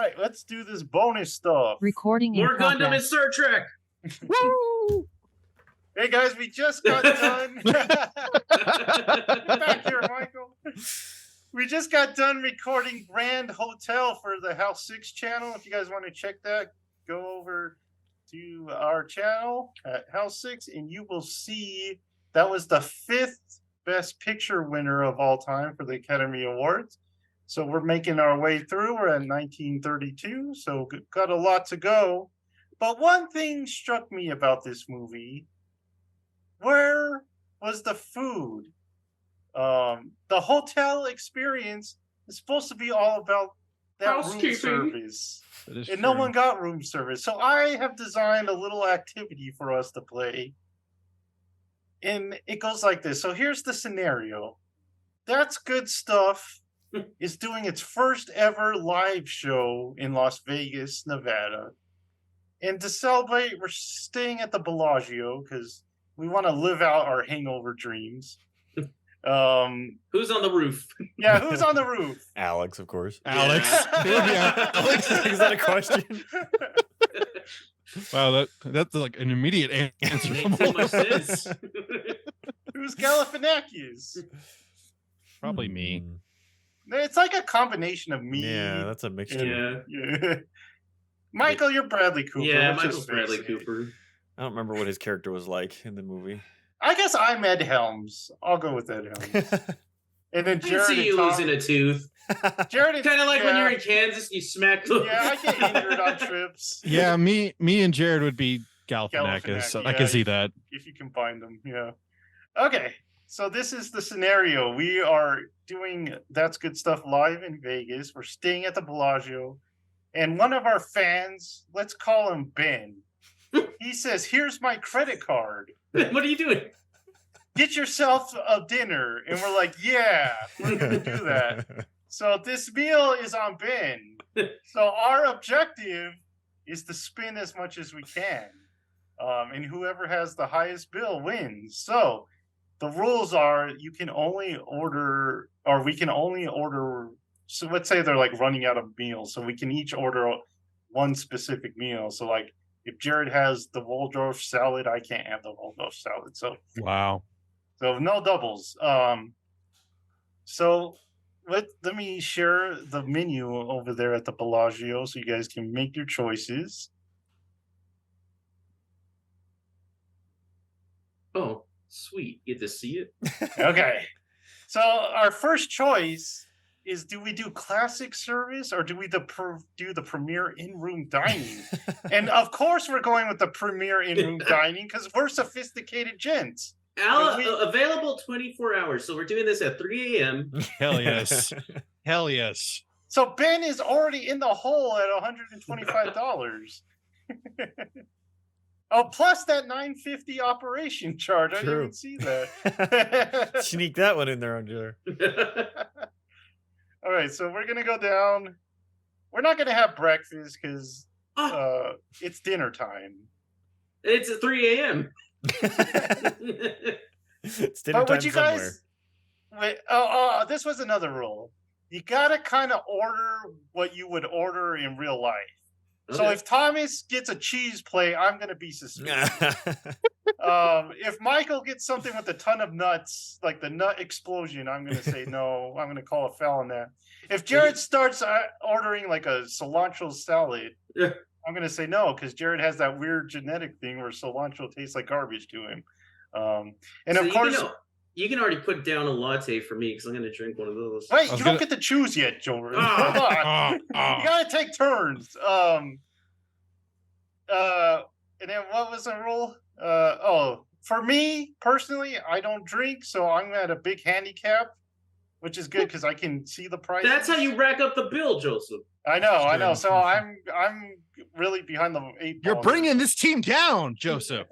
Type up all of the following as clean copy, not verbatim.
right, let's do this bonus stuff. Recording in More Gundam progress. and Star Trek. Woo! Hey guys, we just got done. Get back here, Michael. We just got done recording Grand Hotel for the House 6 channel. If you guys want to check that, go over to our channel at House 6 and you will see that was the 5th Best Picture winner of all time for the Academy Awards. So we're making our way through. We're at 1932, so got a lot to go. But one thing struck me about this movie. Where was the food? The hotel experience is supposed to be all about that room service. And no one got room service. So I have designed a little activity for us to play. And it goes like this. So here's the scenario. That's Good Stuff is doing its first ever live show in Las Vegas, Nevada. And to celebrate, we're staying at the Bellagio because we want to live out our hangover dreams. Who's on the roof? Yeah, who's on the roof? Alex, of course. Alex. Yeah. Alex, is that a question? Wow, that's like an immediate answer. Makes so much sense. Who's Galifianakis? Probably me. It's like a combination of me. Yeah, that's a mixture. Yeah. Michael, you're Bradley Cooper. Yeah, Let's Michael's just face Bradley it. Cooper. I don't remember what his character was like in the movie. I guess I'm Ed Helms. I'll go with Ed Helms. And then I can Jared see you and losing a tooth. Jared and, Kind of like when you're in Kansas, you smack the. Yeah, I get injured on trips. Yeah, me and Jared would be Galifianakis. So I can see that. If you combine them, yeah. Okay, so this is the scenario. We are doing That's Good Stuff live in Vegas. We're staying at the Bellagio. And one of our fans, let's call him Ben, he says, here's my credit card. What are you doing? Get yourself a dinner. And we're like, yeah, we're going to do that. So this meal is on Ben. So our objective is to spend as much as we can. And whoever has the highest bill wins. So the rules are you can only order, or we can only order. So let's say they're like running out of meals. So we can each order one specific meal. So like if Jared has the Waldorf salad, I can't have the Waldorf salad. So Wow. So no doubles. So let me share the menu over there at the Bellagio so you guys can make your choices. Oh, sweet. You get to see it. Okay. So our first choice is, do we do classic service or do we do the premier in-room dining? And of course we're going with the premier in-room dining because we're sophisticated gents. Available 24 hours. So we're doing this at 3 a.m. Hell yes. Hell yes. So Ben is already in the hole at $125. Oh, plus that $9.50 operation charge. I didn't even see that. Sneak that one in there on Jared. All right, so we're gonna go down. We're not gonna have breakfast because it's dinner time. It's at 3 a.m. It's dinner time somewhere. This was another rule. You gotta kind of order what you would order in real life. Okay. So if Thomas gets a cheese plate, I'm gonna be suspicious. If Michael gets something with a ton of nuts, like the nut explosion, I'm gonna say no. I'm gonna call a foul on that. If Jared starts ordering like a cilantro salad, I'm gonna say no because Jared has that weird genetic thing where cilantro tastes like garbage to him. And so of course, you can already put down a latte for me because I'm gonna drink one of those. Wait, you don't get to choose yet, Jordan. Hold on, you gotta take turns. And then what was the rule? For me personally, I don't drink, so I'm at a big handicap, which is good because I can see the price. That's how you rack up the bill, Joseph. I know. So I'm really behind the 8 ball. You're bringing this team down, Joseph.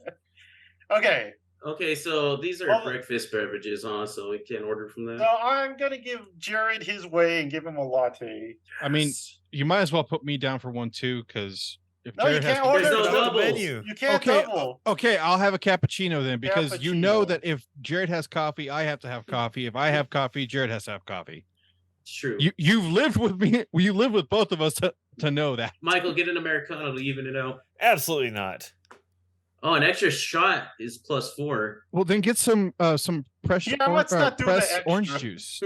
Okay, so these are breakfast beverages, so we can't order from them. So I'm gonna give Jared his way and give him a latte. I mean, you might as well put me down for one too, because if no, Jared you can't has order no doubles. menu. You can't double. Okay, I'll have a cappuccino then, because you know that if Jared has coffee, I have to have coffee. If I have coffee, Jared has to have coffee. It's true. You've lived with me. You live with both of us to know that. Michael, get an Americano to even it out. Absolutely not. Oh, an extra shot is +4. Well, then get some fresh let's not do the pressed extra. orange juice,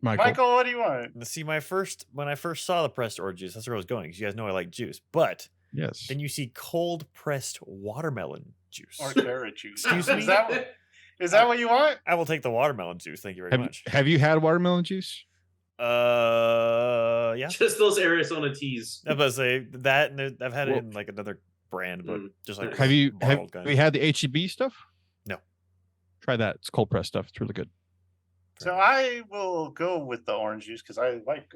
Michael. Michael, what do you want? See, when I first saw the pressed orange juice, that's where I was going. 'Cause you guys know I like juice, but Yes. then you see cold pressed watermelon juice. Or carrot juice. Excuse me? Is that what you want? I will take the watermelon juice. Thank you very much. Have you had watermelon juice? Yeah. Just those Arizona teas. I was about to say that, and I've had it in like another brand, but just like Have you bottled kind. had the HEB stuff? No. Try that. It's cold pressed stuff. It's really good. So I will go with the orange juice because I like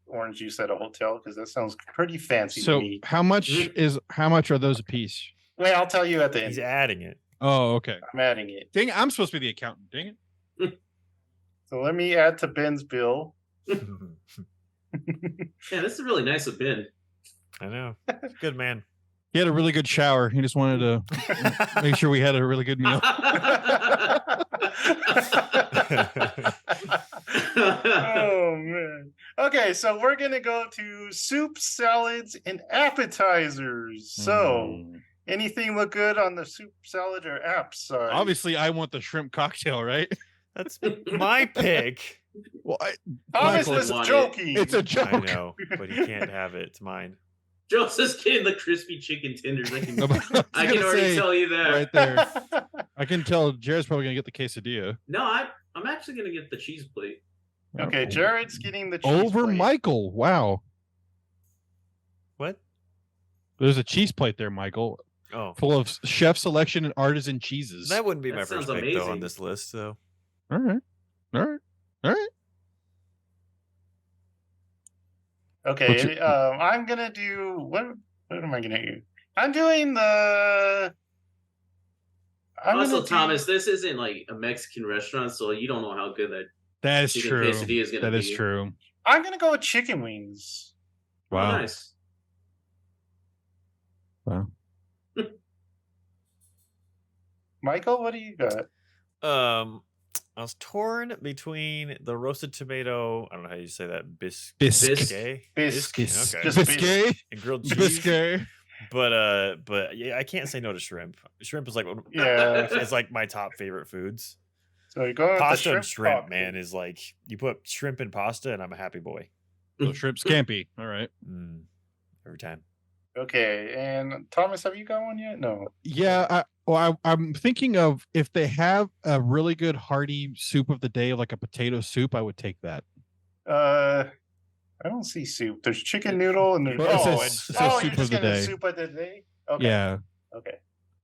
orange juice at a hotel because that sounds pretty fancy So to me. how much are those a piece? Wait, I'll tell you at the He's end. adding it. Oh, okay. I'm adding it. Dang, I'm supposed to be the accountant. Dang it. So let me add to Ben's bill. Yeah, this is really nice of Ben. I know. Good man. He had a really good shower. He just wanted to make sure we had a really good meal. Oh man. Okay, so we're gonna go to soup, salads, and appetizers. So anything look good on the soup, salad, or apps side? Obviously, I want the shrimp cocktail, right? That's my pick. Well, Thomas Michael was wanted- joking. it's a I joke. know, but he can't have it. It's mine. Joseph's getting the crispy chicken tenders. I can gonna already say, tell you that. right there. I can tell Jared's probably gonna get the quesadilla. No, I'm actually gonna get the cheese plate. Okay, Jared's getting the cheese Over plate. Michael. Wow. What? There's a cheese plate there, Michael, Oh, full of chef selection and artisan cheeses. that wouldn't be That my first sounds pick though on amazing. this list. So All right. All right. All right. Okay, I'm gonna do what am I gonna do? I'm doing the. Also, gonna do- Thomas, this isn't like a Mexican restaurant, so you don't know how good that That is chicken true. quesadilla is gonna That be. is true. I'm gonna go with chicken wings. Oh, Wow. nice. Wow. Michael, what do you got? I was torn between the roasted tomato. I don't know how you say that. Bisque. Biscuit. Bisque. Okay. Just Biscuit. And grilled cheese. Biscuit. But yeah, I can't say no to shrimp. Shrimp is like Yeah. it's like my top favorite foods. So you're going with Pasta the and shrimp, cocktail. man, is like you put shrimp in pasta and I'm a happy boy. So shrimp scampi. All right. Every time. Okay, and Thomas, have you got one yet? No. Yeah. I'm thinking of if they have a really good hearty soup of the day, like a potato soup, I would take that. I don't see soup. There's chicken noodle and there's Well, it says- and- it says you're soup just of the getting day. soup of the day. Okay. Yeah. Okay.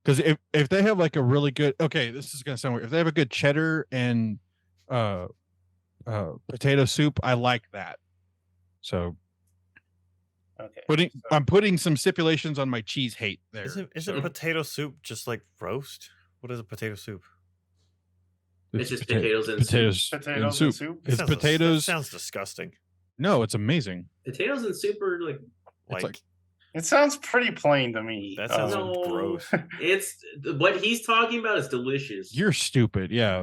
Because if they have like a really good, okay, this is gonna sound weird. If they have a good cheddar and potato soup, I like that. So Okay. I'm putting some stipulations on my cheese hate there. Isn't potato soup just like roast? What is a potato soup? It's just potatoes and soup. potatoes Potatoes and soup. and soup. It's That potatoes. sounds disgusting. No, it's amazing. Potatoes and soup are like Like, like- It sounds pretty plain to me. that sounds No. gross. it's what he's talking about is delicious. You're stupid. Yeah.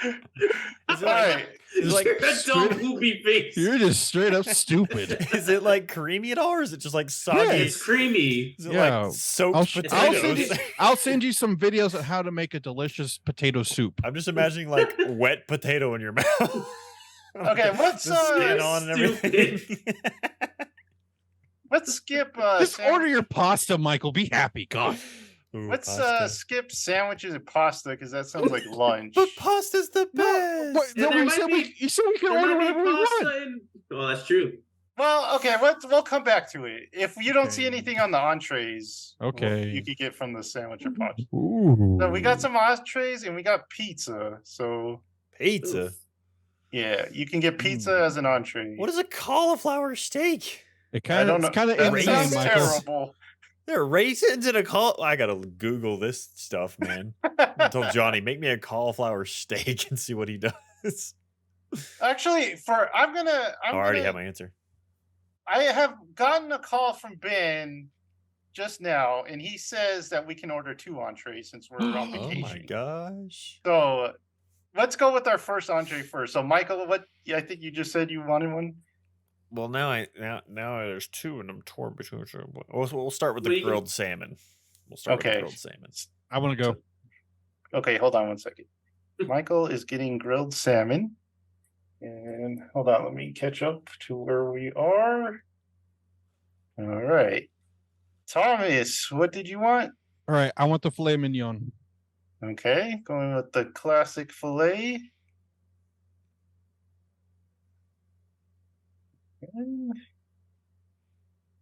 Is it All like, right. is it like You're a dumb poopy face. You're just straight up stupid. is it like creamy at all, or is it just like soggy? Yeah, It's creamy. Is it Yeah. like soaked I'll potatoes? I'll send you some videos on how to make a delicious potato soup. I'm just imagining like wet potato in your mouth. Okay, what's, the skin on and stupid. everything. Let's skip. Just order your pasta, Michael. Be happy. God. Ooh, Let's pasta. skip sandwiches and pasta because that sounds like lunch. But pasta's the best. What? Yeah, No, there you might said be- you said we can There order might be whatever we want. pasta and- Oh, that's true. Well, okay, we'll come back to it. If you don't see Okay. anything on the entrees, Okay. you could get from the sandwich or pasta. Ooh. So we got some entrees and we got pizza. So Pizza. Oof. yeah, you can get pizza as an entree. What is a cauliflower steak? It I kind don't of know. it's kind of That in the sounds name, Michael. terrible. There are raisins in a I gotta Google this stuff, man. I told Johnny, make me a cauliflower steak and see what he does. Actually, I already have my answer. I have gotten a call from Ben just now, and he says that we can order 2 entrees since we're on Oh vacation. my gosh. So let's go with our first entree first. So Michael, Yeah, I think you just said you wanted one. Well, now there's two, and I'm torn between. We'll start with Well, the you can- grilled salmon. We'll start with the Okay. grilled salmon. I want to go. Okay, hold on one second. Michael is getting grilled salmon. And hold on, let me catch up to where we are. All right. Thomas, what did you want? All right, I want the filet mignon. Okay, going with the classic filet. And-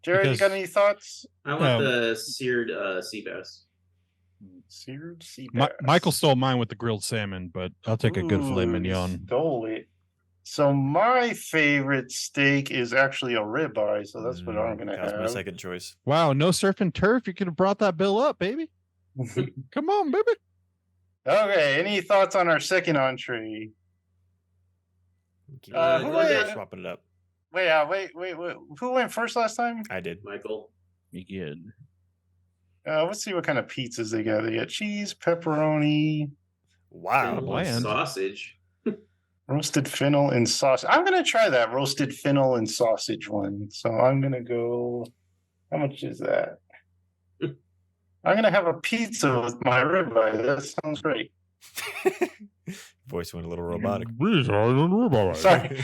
Jared, you got Because- any thoughts? I want the seared sea bass. Seared sea Mi- bass. Michael stole mine with the grilled salmon, but I'll take a good filet Ooh, mignon. Stole it. So my favorite steak is actually a ribeye, so that's what I'm gonna That was my have. second choice. Wow, no surf and turf. You could have brought that bill up, baby. Come on, baby. Okay, any thoughts on our second entree? Keep who went- swapping it up. Wait. Who went first last time? I did. Michael. You good? Let's see what kind of pizzas they got. They got cheese, pepperoni, Wow. Fennel bland. sausage. roasted fennel, and sausage. I'm gonna try that roasted fennel and sausage one. So I'm gonna go. How much is that? I'm gonna have a pizza with my ribeye. That sounds great. Voice went a little robotic. Sorry.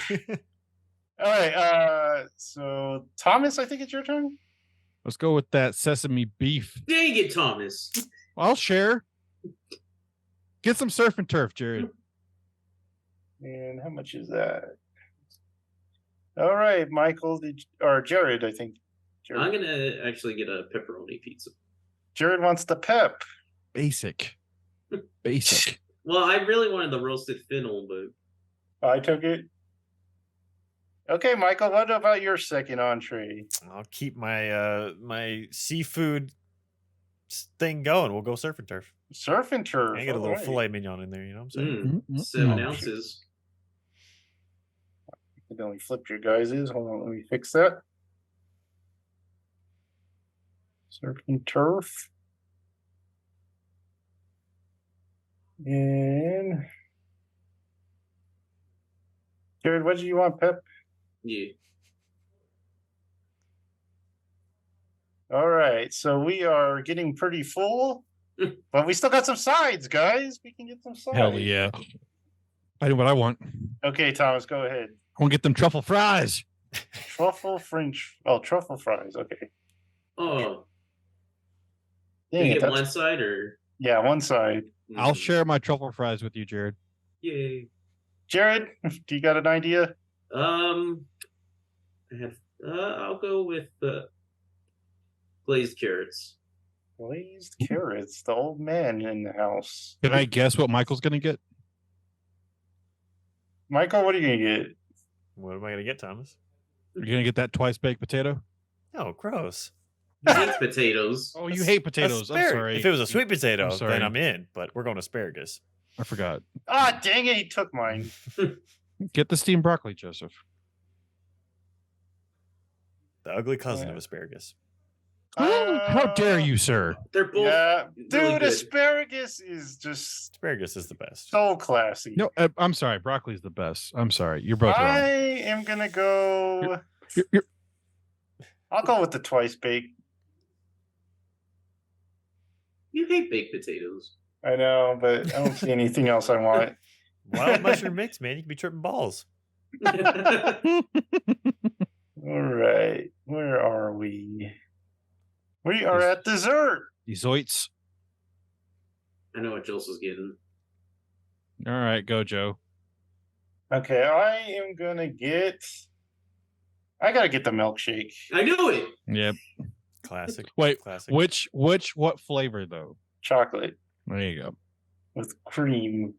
All right. So Thomas, I think it's your turn. Let's go with that sesame beef. Dang it, Thomas. I'll share. Get some surf and turf, Jared. And how much is that? All right, Michael, or Jared, I think. Jared. I'm gonna actually get a pepperoni pizza. Jared wants the pep. Basic. Basic. Well, I really wanted the roasted fennel, but I took it. Okay, Michael, what about your second entree? I'll keep my my seafood thing going. We'll go surf and turf. Surf and turf. I get a little alright. filet mignon in there. You know what I'm saying? Mm-mm-mm. 7 ounces. I only flipped your guys's. Hold on, let me fix that. Surf and turf. And Jared, what do you want, Pep? Yeah. All right, so we are getting pretty full, but we still got some sides, guys. We can get some sides. Hell yeah. I know what I want. Okay, Thomas, go ahead. I want to get them truffle fries. Truffle French. Oh, truffle fries. Okay. Oh, Dang you it, get that's- one side or? Yeah, one side. I'll Mm, share my truffle fries with you, Jared. Yay. Jared, do you got an idea? I have. I'll go with the glazed carrots. Glazed carrots. The old man in the house. Can I guess what Michael's going to get? Michael, what are you gonna get? What am I gonna get, Thomas? You're going to get that twice baked potato? Oh, gross. He hates potatoes. Oh, you hate potatoes. I'm Aspar- sorry. If it was a sweet potato, sorry. then I'm in. But we're going asparagus. I forgot. Ah, dang it, he took mine. Get the steamed broccoli, Joseph. The ugly cousin of Yeah. asparagus. How dare you, sir? They're both. Yeah, really dude, good. asparagus is just Asparagus is the best. so classy. No, I'm sorry. Broccoli's the best. I'm sorry. You're both I wrong. am gonna go. You're- I'll go with the twice baked. You hate baked potatoes. I know, but I don't see anything else I want. Wild mushroom mix, man. You can be tripping balls. All right, where are we? We are at dessert. These zoits. I know what Joseph's getting. All right, go, Joe. Okay, I am gonna get. I gotta get the milkshake. I knew it. Yep. Classic. Wait, Classic. what flavor though? Chocolate There you go. with cream.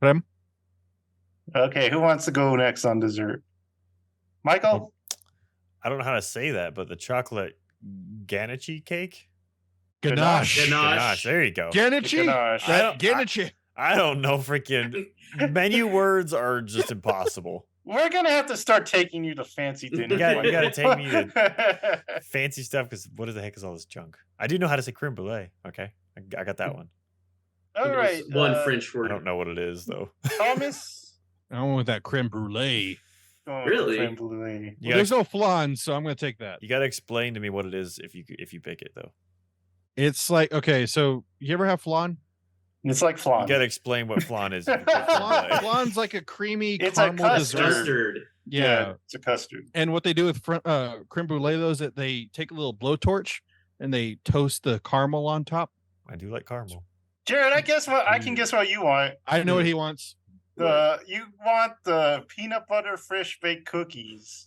Prem? Okay, who wants to go next on dessert? Michael? I don't know how to say that, but the chocolate ganache cake. Ganache. Ganache. Ganache. There you go. Ganache. Ganache. I don't- Ganache. I don't know. Freaking menu words are just impossible. We're gonna have to start taking you to fancy dinner. You gotta take me Fancy stuff, because what the heck is all this junk? I do know how to say creme brulee. Okay, I got that one. All right, One French I word. don't know what it is though. Thomas. I went with that creme brulee. Going with Really? creme brulee. You Well, there's no flan, so I'm gonna take that. gotta explain to me what it is if you pick it though. It's like, okay, so you ever have flan? It's like flan. You gotta explain what flan is. if you pick flan. Flan's like a creamy It's a caramel dessert. Custard. Yeah. It's a custard. And what they do with creme brulee though is that they take a little blowtorch and they toast the caramel on top. I do like caramel. Jared, I can guess what you want. I know what he wants. You want the peanut butter fresh baked cookies.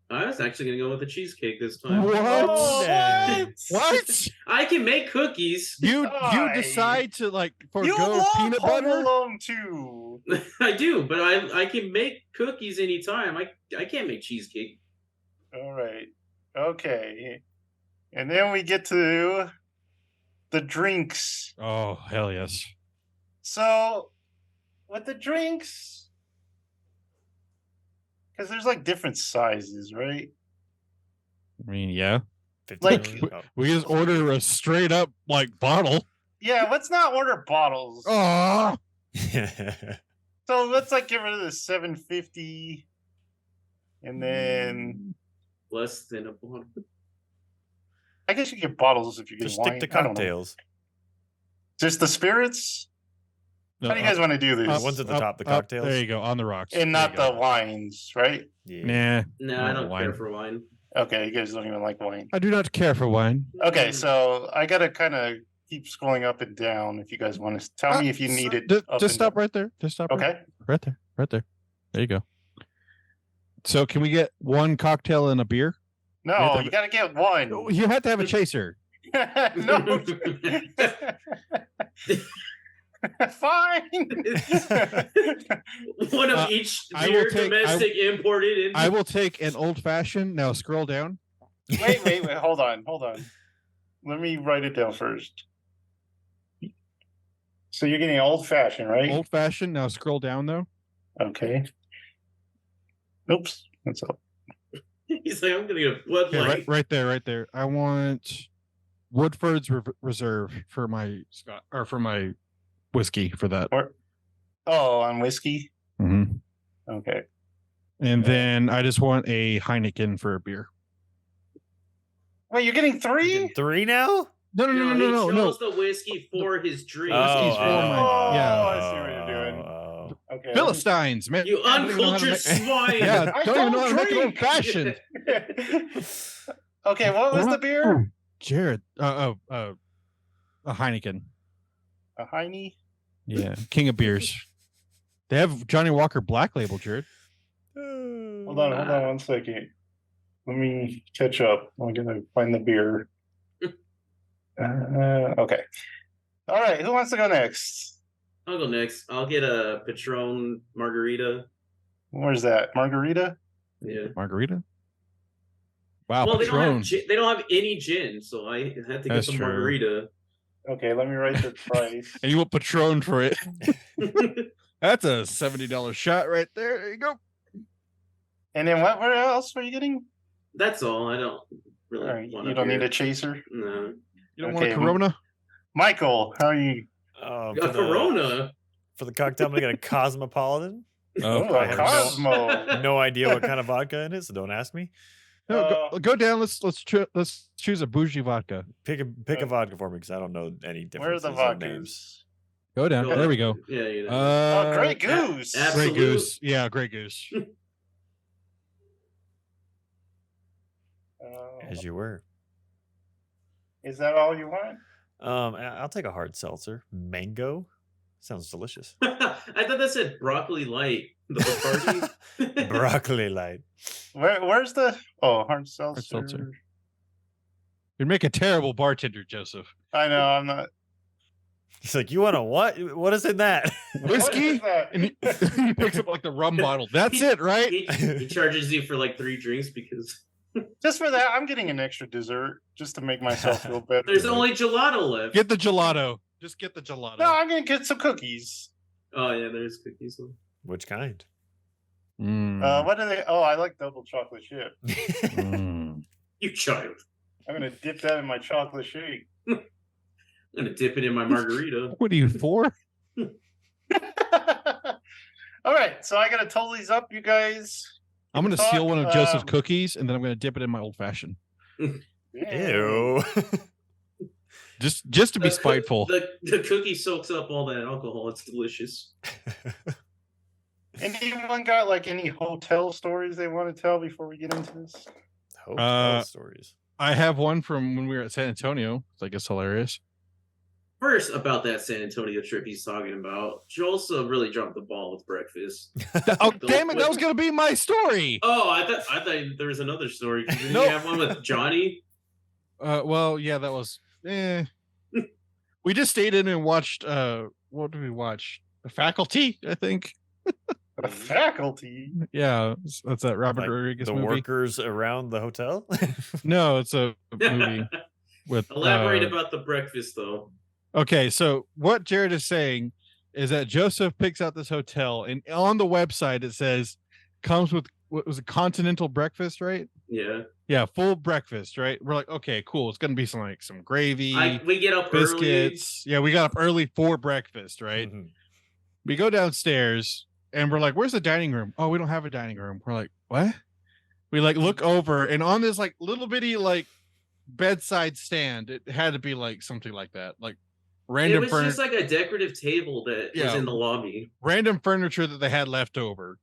I was actually gonna go with the cheesecake this time. What? Oh, What? I can make cookies. You Why? decide to like You forego love peanut Home butter? Alone too. I do, but I can make cookies anytime. I can't make cheesecake. All right. Okay. And then we get to the drinks. Oh, hell yes. So with the drinks, because there's like different sizes, right? I mean, yeah. 50 Like- million? We just order a straight up like bottle. Yeah, let's not order bottles. Oh, So let's like get rid of the 750. And then Less than a bottle. I guess you get bottles if you get Just wine. stick to I don't know. cocktails. Just the spirits? no, How do you guys want to do The this? ones at the top, the cocktails. There you go, on the rocks. And There not you the go. wines, right? Yeah. Nah, No, I no don't wine. care for wine. Okay, you guys don't even like wine. I do not care for wine. Okay, so I gotta kind of keep scrolling up and down if you guys want to tell me if you need it. up Just and stop down. right there. Just stop. Okay. Right there. Right there. There you go. So can we get one cocktail and a beer? No, you gotta get one. You have to have a chaser. No. Fine. One of Uh, each I will beer, take- domestic, imported. In. I will take an old fashioned. Now scroll down. wait. Hold on. Let me write it down first. So you're getting old fashioned, right? Old fashioned. Now scroll down though. Okay. Oops. That's all. He's like, I'm gonna get a Bud Okay, Light. right there, right there. I want Woodford's Reserve for my Scott or for my whiskey for that. Oh, on whiskey. Mhm. Okay. And then I just want a Heineken for a beer. Wait, you're getting three? 3 now? No, no, no, no, no, He no. chose the whiskey for his drink. Whiskey's for mine. Yeah. I see what you're doing. Oh. Okay. Philistines, man. You I don't even know how to uncultured make- swine. Yeah, I don't even know how to make an old drink. fashioned. Okay, what was the beer? Jared. A Heineken. A Heine? Yeah, king of beers. They have Johnny Walker Black Label, Jared. Hold on 1 second. Let me catch up. I'm gonna find the beer. Okay. All right. Who wants to go next? I'll go next. I'll get a Patron margarita. Where's that? Margarita? Yeah. Margarita. Wow, Well, Patron. they don't have any gin, so I had to get That's some true. margarita. Okay, let me write the price. And you want Patron for it? That's a $70 shot right there. There you go. And then what else were you getting? That's all. I don't really All right, want you don't need a chaser. No. You don't want Okay, a Corona? Michael, how are you? Oh, A Corona. For the cocktail, I'm gonna get a Cosmopolitan. Oh, I a have Cosmo. No idea what kind of vodka it is, so don't ask me. No, go down. Let's choose a bougie vodka. Pick a vodka for me because I don't know any Where are differences the in names. vodkas? Go down. There we go. Yeah, you know. Oh, Grey Goose. ab- Grey Absolute. Goose. Yeah, Grey Goose. As you were. Is that all you want? I'll take a hard seltzer. Mango sounds delicious. I thought that said broccoli light. The party. Broccoli light. Where's the hard seltzer? seltzer. You'd make a terrible bartender, Joseph. I know, I'm not. He's like, you want a what? What is in that? What Whiskey? is that? And he picks up like the rum bottle. That's it, right? he charges you for like 3 drinks because Just for that, I'm getting an extra dessert just to make myself feel better. there's only gelato left. Get the gelato. Just get the gelato. No, I'm gonna get some cookies. Oh yeah, there's cookies. Which kind? Mm, What are they? Oh, I like double chocolate chip. mm. You child. I'm gonna dip that in my chocolate shake. I'm gonna dip it in my margarita. What are you for? All right, so I gotta total these up, you guys. I'm can gonna steal talk, one of Joseph's cookies and then I'm gonna dip it in my old fashioned. Ew. Just to be spiteful. The cookie soaks up all that alcohol. It's delicious. Anyone got like any hotel stories they want to tell before we get into this? Hotel stories. I have one from when we were at San Antonio. I think it's hilarious. First, about that San Antonio trip he's talking about, Joseph really dropped the ball with breakfast. Oh, damn it! That was gonna be my story. Oh, I thought there was another story. Did Nope. you have one with Johnny? Well, yeah, that was. We just stayed in and watched. What did we watch? The Faculty, I think. The Faculty. Yeah, that's that Robert Like Rodriguez the movie. workers around the hotel. No, it's a movie with. Elaborate about the breakfast, though. Okay, so what Jared is saying is that Joseph picks out this hotel, and on the website it says comes with what was a continental breakfast, right? Yeah. Yeah, full breakfast, right? We're like, okay, cool. It's gonna be some gravy, We get up biscuits. Yeah, we got up early for breakfast, right? Mhm. We go downstairs and we're like, where's the dining room? Oh, we don't have a dining room. We're like, what? We like look over, and on this like little bitty like bedside stand, it had to be like something like that, like random It was just like a decorative table that was in the lobby. Random furniture that they had left over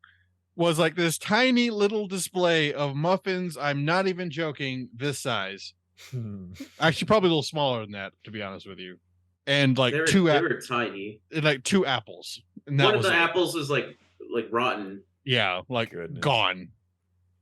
was like this tiny little display of muffins. I'm not even joking, this size. Actually, probably a little smaller than that, to be honest with you. And like They were tiny. and like 2 apples. And that One of was the it. apples was like rotten. Yeah, like Goodness. gone.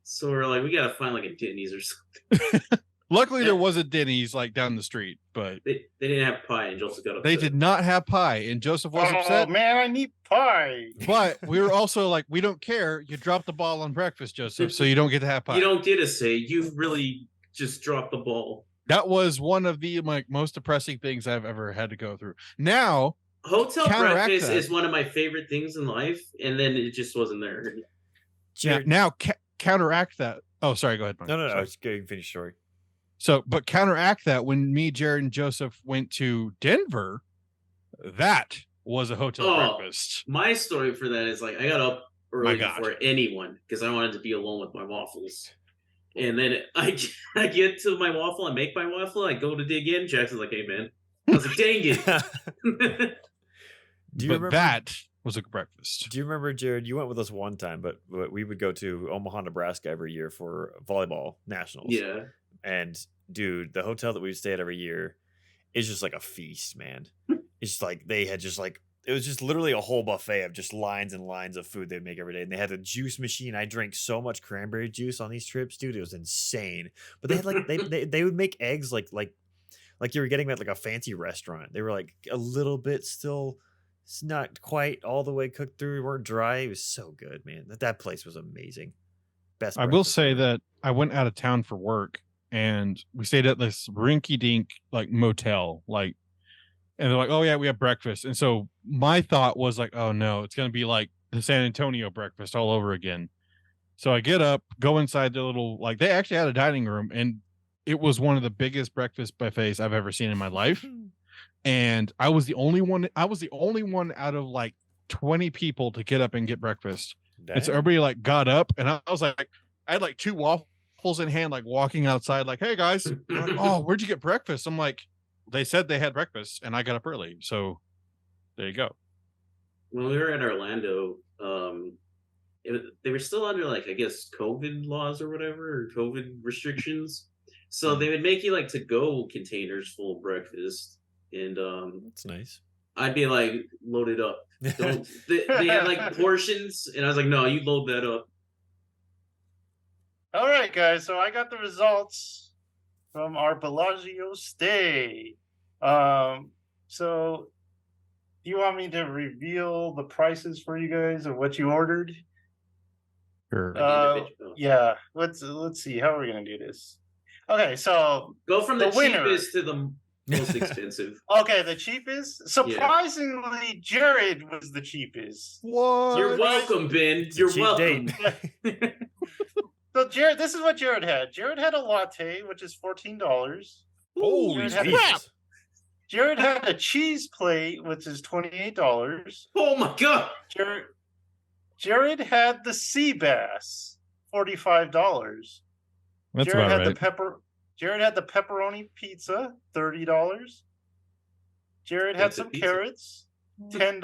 So we're like, we gotta find like a Denny's or something. Luckily, there was a Denny's like down the street, but They didn't have pie, and Joseph got upset. they did not have pie, and Joseph was Oh upset. man, I need pie. But we were also like, we don't care. You dropped the ball on breakfast, Joseph, so you don't get to have pie. You don't get a say. You really just dropped the ball. That was one of the like most depressing things I've ever had to go through. Now, Hotel counteract breakfast that. is one of my favorite things in life, and then it just wasn't there. now counteract that. Oh, sorry. Go ahead. Mike. No. Sorry. Just go finish story. So, but counteract that when me, Jared, and Joseph went to Denver, that was a hotel breakfast. My story for that is like I got up My early God. before anyone because I wanted to be alone with my waffles. And then I get to my waffle, I make my waffle, I go to dig in. Jackson's like, "Hey man," I was like, "Dang it!" Do you But remember that was a breakfast. Do you remember, Jared? You went with us one time, but we would go to Omaha, Nebraska every year for volleyball nationals. Yeah. And dude, the hotel that we stay at every year is just like a feast, man. It's just like they had just like it was just literally a whole buffet of just lines and lines of food they'd make every day. And they had a juice machine. I drank so much cranberry juice on these trips, dude. It was insane. But they had like they would make eggs like you were getting at like a fancy restaurant. They were like a little bit still. It's not quite all the way cooked through. Weren't dry. It was so good, man. That place was amazing. Best. I will breakfast say ever. that I went out of town for work and we stayed at this rinky dink like motel, like, and they're like, oh yeah, we have breakfast. And so my thought was like, oh no, it's going to be like the San Antonio breakfast all over again. So I get up, go inside the little, like they actually had a dining room and it was one of the biggest breakfast buffets I've ever seen in my life. And I was the only one out of like 20 people to get up and get breakfast. And so Dang. everybody like got up and I was like, I had like 2 waffles in hand, like walking outside, like, hey guys, like, oh, where'd you get breakfast? I'm like, they said they had breakfast and I got up early. So there you go. When we were in Orlando, they were still under like I guess COVID laws or whatever, or COVID restrictions. So they would make you like to go containers full of breakfast, and That's nice. I'd be like, load it up. Don't they had like portions, and I was like, no, you load that up. All right, guys. So I got the results from our Bellagio stay. So do you want me to reveal the prices for you guys of what you ordered? Sure. Yeah. Let's see. How are we gonna do this? Okay, so Go from the The winner. cheapest to the most expensive. okay, the cheapest. Surprisingly, Jared was the cheapest. What? You're welcome, Ben. It's a You're cheap welcome. date. So Jared, this is what Jared had. Jared had a latte, which is $14. Holy Jared had, Jesus. Jared had a cheese plate, which is $28. Oh my god! Jared had the sea bass, $45. That's Jared about had right. Jared had the pepperoni pizza, $30. Jared had That's a some pizza. carrots, $10.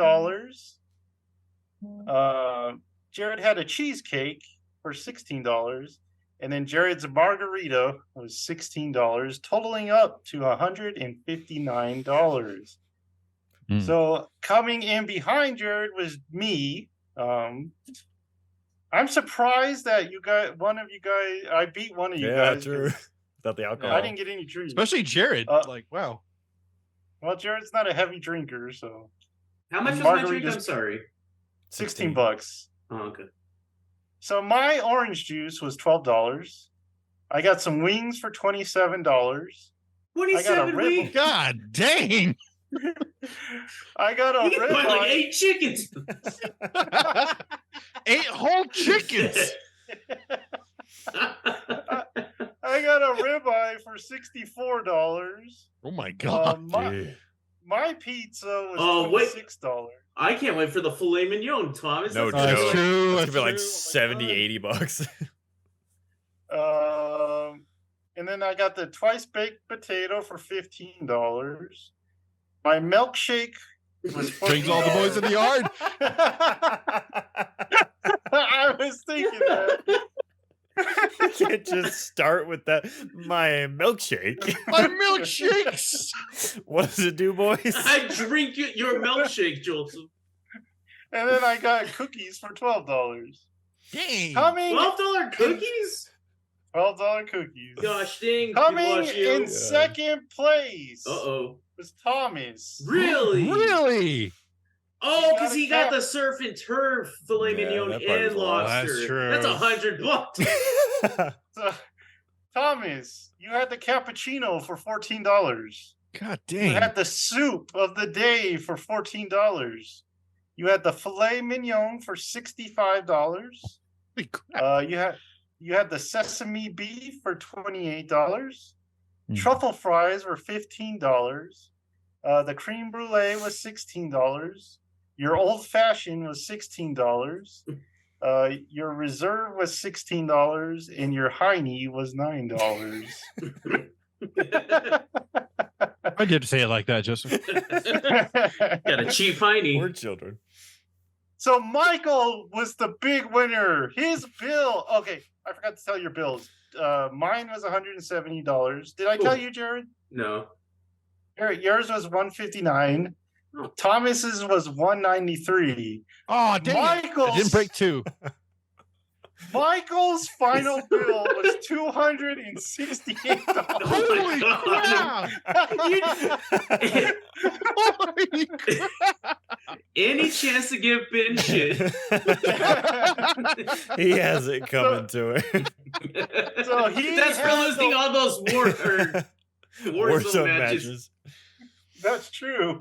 Jared had a cheesecake for $16. And then Jared's margarita was $16, totaling up to $159. Mm. So coming in behind Jared was me. I'm surprised that I beat one of you Yeah, guys. true. 'cause Without the alcohol. I didn't get any drinks. Especially Jared. Uh, Wow. Well, Jared's not a heavy drinker, so How much was my drink? Margarita's I'm sorry. $16. Oh, okay. So my orange juice was $12. I got some wings for $27. 27 rib- weeks. God dang. I got a You can buy like ribeye. 8 chickens. 8 whole chickens. I got a ribeye for $64. Oh my god. Dude. My pizza was Oh, wait. $26. I can't wait for the filet mignon, Thomas. No That's joke. good. true. It's gonna be like That's true. Oh my 70, God. 80 bucks. And then I got the twice baked potato for $15. My milkshake was Brings all the boys in the yard. I was thinking that. You can't just start with that. My milkshake. My milkshakes. What does it do, boys? I drink your milkshake, Joseph. And then I got cookies for $12. Dang. Coming $12 cookies? $12 cookies. Gosh dang. Coming Bellagio. in Yeah. second place Uh-oh. was Thomas. Really? Really? Oh, He because got he a got cap. the surf and turf filet Yeah, mignon that part and was a lot. lobster. That's true. That's $100. So, Thomas, you had the cappuccino for $14. God You dang. had the soup of the day for $14. You had the filet mignon for $65. Holy crap. You had the sesame beef for $28. Mm. Truffle fries were $15. The cream brulee was $16. Your old fashioned was $16. Your reserve was $16, and your Heine was $9. I did say it like that, Joseph. Got a cheap hiney. We're children. So Michael was the big winner. His bill. Okay, I forgot to tell your bills. Mine was $170. Did I tell you, Jared? No. Yours was $159. Oh. Thomas's was $193. Oh, dang. I didn't break 2. Michael's final bill was $268. Holy God. crap. Holy crap. Any chance to give Ben shit? He has it coming to it. So he That's for had losing the- all those Warzone matches. That's true.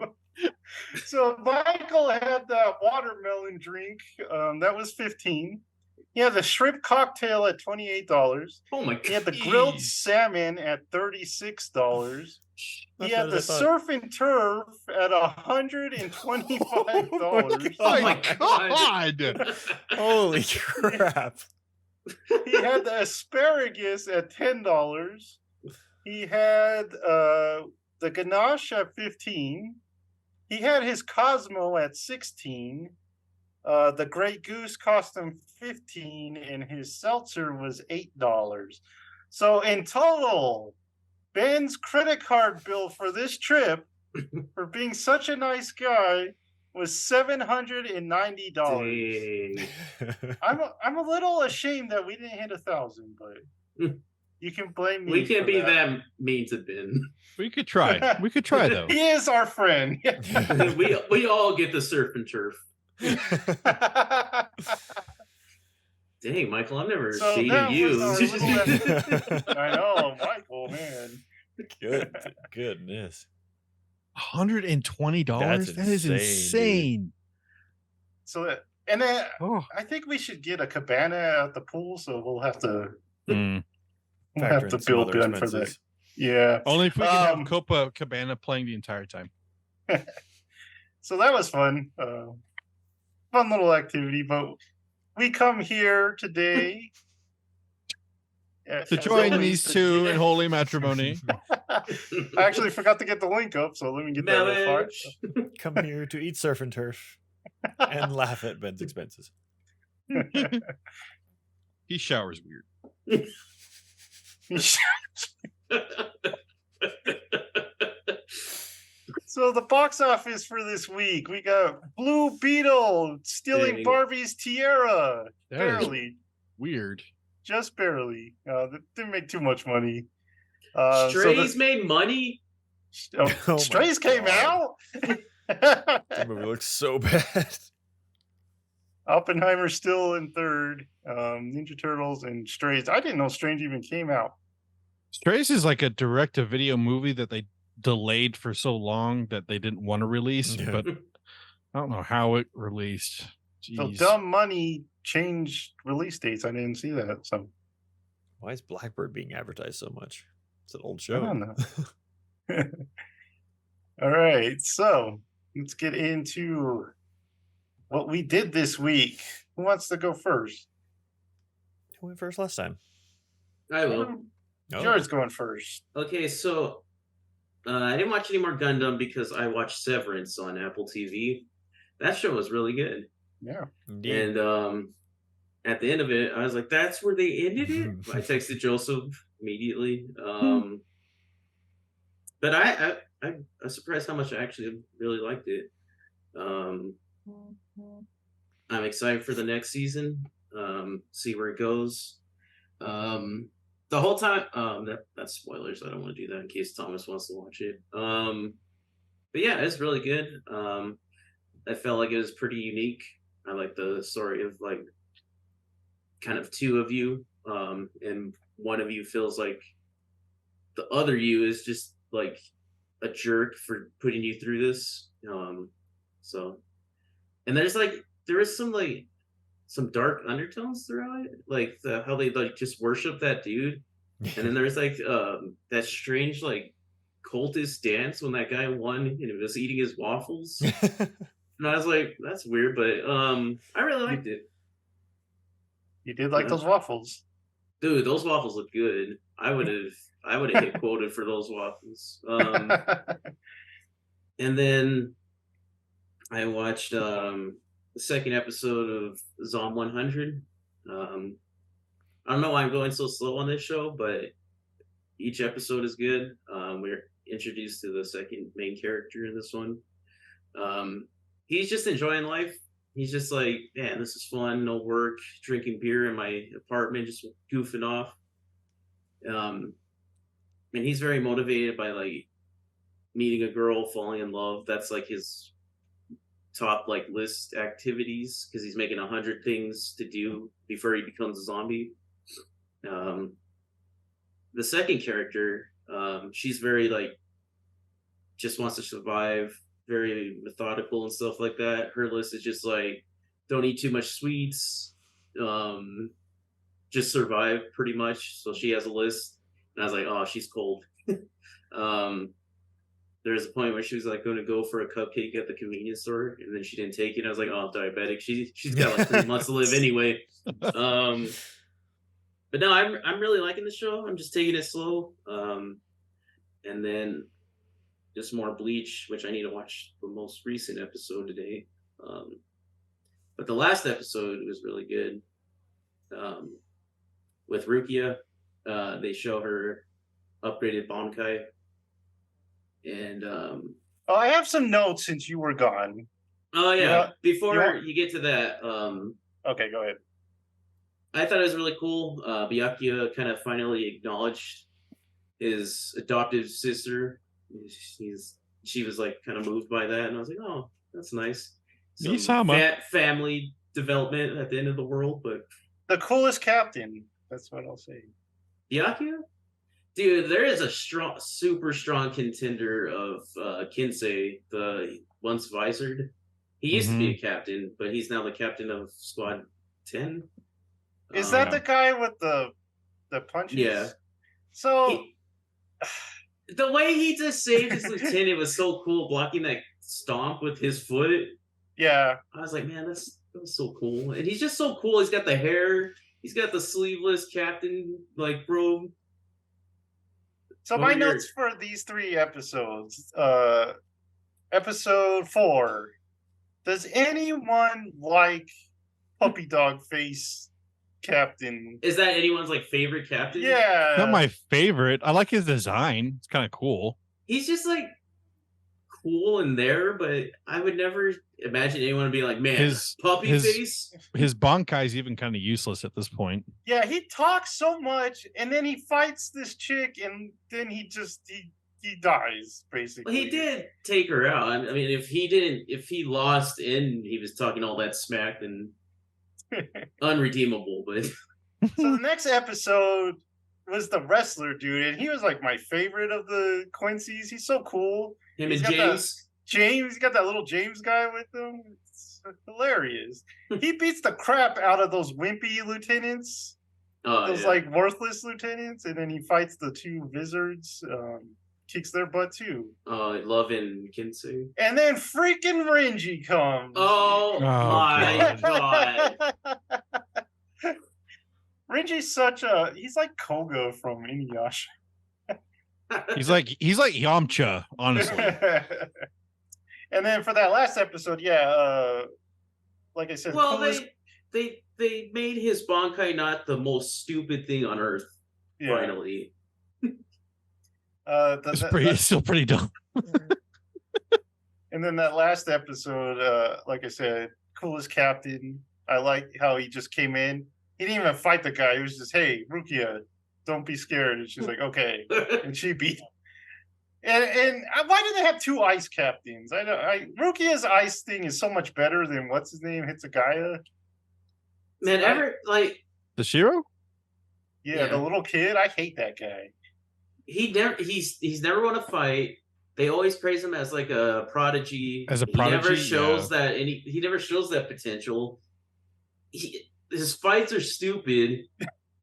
So Michael had that watermelon drink. That was $15. He had the shrimp cocktail at $28. Oh my god. He had the grilled Jeez. salmon at $36. He That's had what I the thought. surf and turf at $125. Oh my god. God. Holy crap. He had the asparagus at $10. He had the ganache at $15. He had his Cosmo at $16. The Grey Goose cost him $15, and his seltzer was $8. So in total, Ben's credit card bill for this trip, for being such a nice guy, was $790. Dang. I'm a little ashamed that we didn't hit 1,000, but you can blame me. We can't for be that mean to Ben. We could try. We could try, though. He is our friend. we all get the surf and turf. Dang, Michael, I've never So seen that you. was our little- I know, Michael, man. Goodness. $120? That's That is insane, dude. insane. So and then Oh. I think we should get a cabana at the pool, so we'll have to Mm. Factor in some bill other Ben for that. expenses. Yeah. Only if we can have Um, Copacabana playing the entire time. So that was fun. Fun little activity, but we come here today To join these two in holy matrimony. I actually forgot to get the link up, so let me get that real far. Come here to eat surf and turf and laugh at Ben's expenses. He showers weird. So the box office for this week, we got Blue Beetle stealing Dang. Barbie's tiara. That is Barely. weird. Just barely. That didn't make too much money. Strays made money. Oh my Strays came God. out. That movie looks so bad. Oppenheimer's still in third. Ninja Turtles and Strays. I didn't know Strange even came out. Strays is like a direct-to-video movie that they delayed for so long that they didn't want to release, Yeah. but I don't know how it released. So Jeez. Dumb Money changed release dates. I didn't see that. So Why is Blackbird being advertised so much? It's an old I show. don't know. All right, so let's get into what we did this week. Who wants to go first? Who went first last time? I will. Oh. Jared's going first. Okay, so I didn't watch any more Gundam because I watched Severance on Apple TV. That show was really good. Yeah. Indeed. And at the end of it, I was like, that's where they ended it? I texted Joseph immediately. But I was surprised how much I actually really liked it. I'm excited for the next season. See where it goes. The whole time, that's spoilers. I don't want to do that in case Thomas wants to watch it. But yeah, it's really good. I felt like it was pretty unique. I like the story of like kind of two of you, and one of you feels like the other you is just like a jerk for putting you through this. So, and there is some dark undertones throughout it, like how they like just worship that dude, and then there's like that strange like cultist dance when that guy won and he was eating his waffles. And I was like, that's weird, but I really liked it. You did like those waffles. Dude, those waffles look good. I would have hit quoted for those waffles. And then I watched the second episode of Zom 100. I don't know why I'm going so slow on this show, but each episode is good. We're introduced to the second main character in this one. He's just enjoying life. He's just like, man, this is fun. No work, drinking beer in my apartment, just goofing off. And he's very motivated by like meeting a girl, falling in love. That's like his top like list activities because he's making 100 things to do before he becomes a zombie. The second character, she's very like just wants to survive, very methodical and stuff like that. Her list is just like, don't eat too much sweets, just survive pretty much. So she has a list, and I was like, oh, she's cold. There's a point where she was like going to go for a cupcake at the convenience store, and then she didn't take it. I was like, oh, diabetic. She's got like 3 months to live anyway. But no, I'm really liking the show. I'm just taking it slow. And then just more Bleach, which I need to watch the most recent episode today. But the last episode was really good. With Rukia, they show her upgraded Bankai. And Oh, I have some notes since you were gone. oh yeah, Yeah. before you get to that, Okay, go ahead. I thought it was really cool. Byakuya kind of finally acknowledged his adoptive sister. She was like kind of moved by that, and I was like, oh, that's nice. Some Misama. family development at the end of the world, but The coolest captain. That's what I'll say. Byakuya? Dude, there is a super strong contender of Kinsei, the once visored. He used to be a captain, but he's now the captain of Squad 10. Is that the guy with the punches? Yeah. So The way he just saved his lieutenant was so cool, blocking that stomp with his foot. yeah, I was like, man, That was so cool. And he's just so cool. He's got the hair. He's got the sleeveless captain like robe. So What my were your- notes for these 3 episodes. Episode 4. Does anyone like puppy dog face captain? Is that anyone's like favorite captain? Yeah. Not my favorite. I like his design. It's kind of cool. He's just like cool in there, but I would never imagine anyone would be like, man, His- puppy his- face. His Bankai is even kind of useless at this point. Yeah, he talks so much, and then he fights this chick, and then he dies basically. Well, he did take her out. I mean, if he lost and he was talking all that smack, then unredeemable. But So the next episode was the wrestler dude, and he was like my favorite of the Quincy's. He's so cool. him He's and got James. He's got that little James guy with him. It's hilarious. He beats the crap out of those wimpy lieutenants, Oh, those yeah. like worthless lieutenants, and then he fights the 2 wizards, kicks their butt too. Love and Kinsey. And then freaking Renji comes. Oh, my God. god. Renji's he's like Koga from Inuyasha. He's like Yamcha, honestly. And then for that last episode, like I said, Well, coolest, they made his Bankai not the most stupid thing on earth. yeah. Finally, It's still pretty dumb. And then that last episode, like I said, coolest captain. I like how he just came in. He didn't even fight the guy. He was just, hey, Rukia, don't be scared. And she's like, okay. And she beat him. And why do they have 2 ice captains? Rukia's ice thing is so much better than what's his name, Hitsugaya. man, The Shiro? Yeah, the Yeah. little kid. I hate that guy. he's never won a fight. They always praise him as like a prodigy. As a He never prodigy, shows that he never shows that potential. His fights are stupid.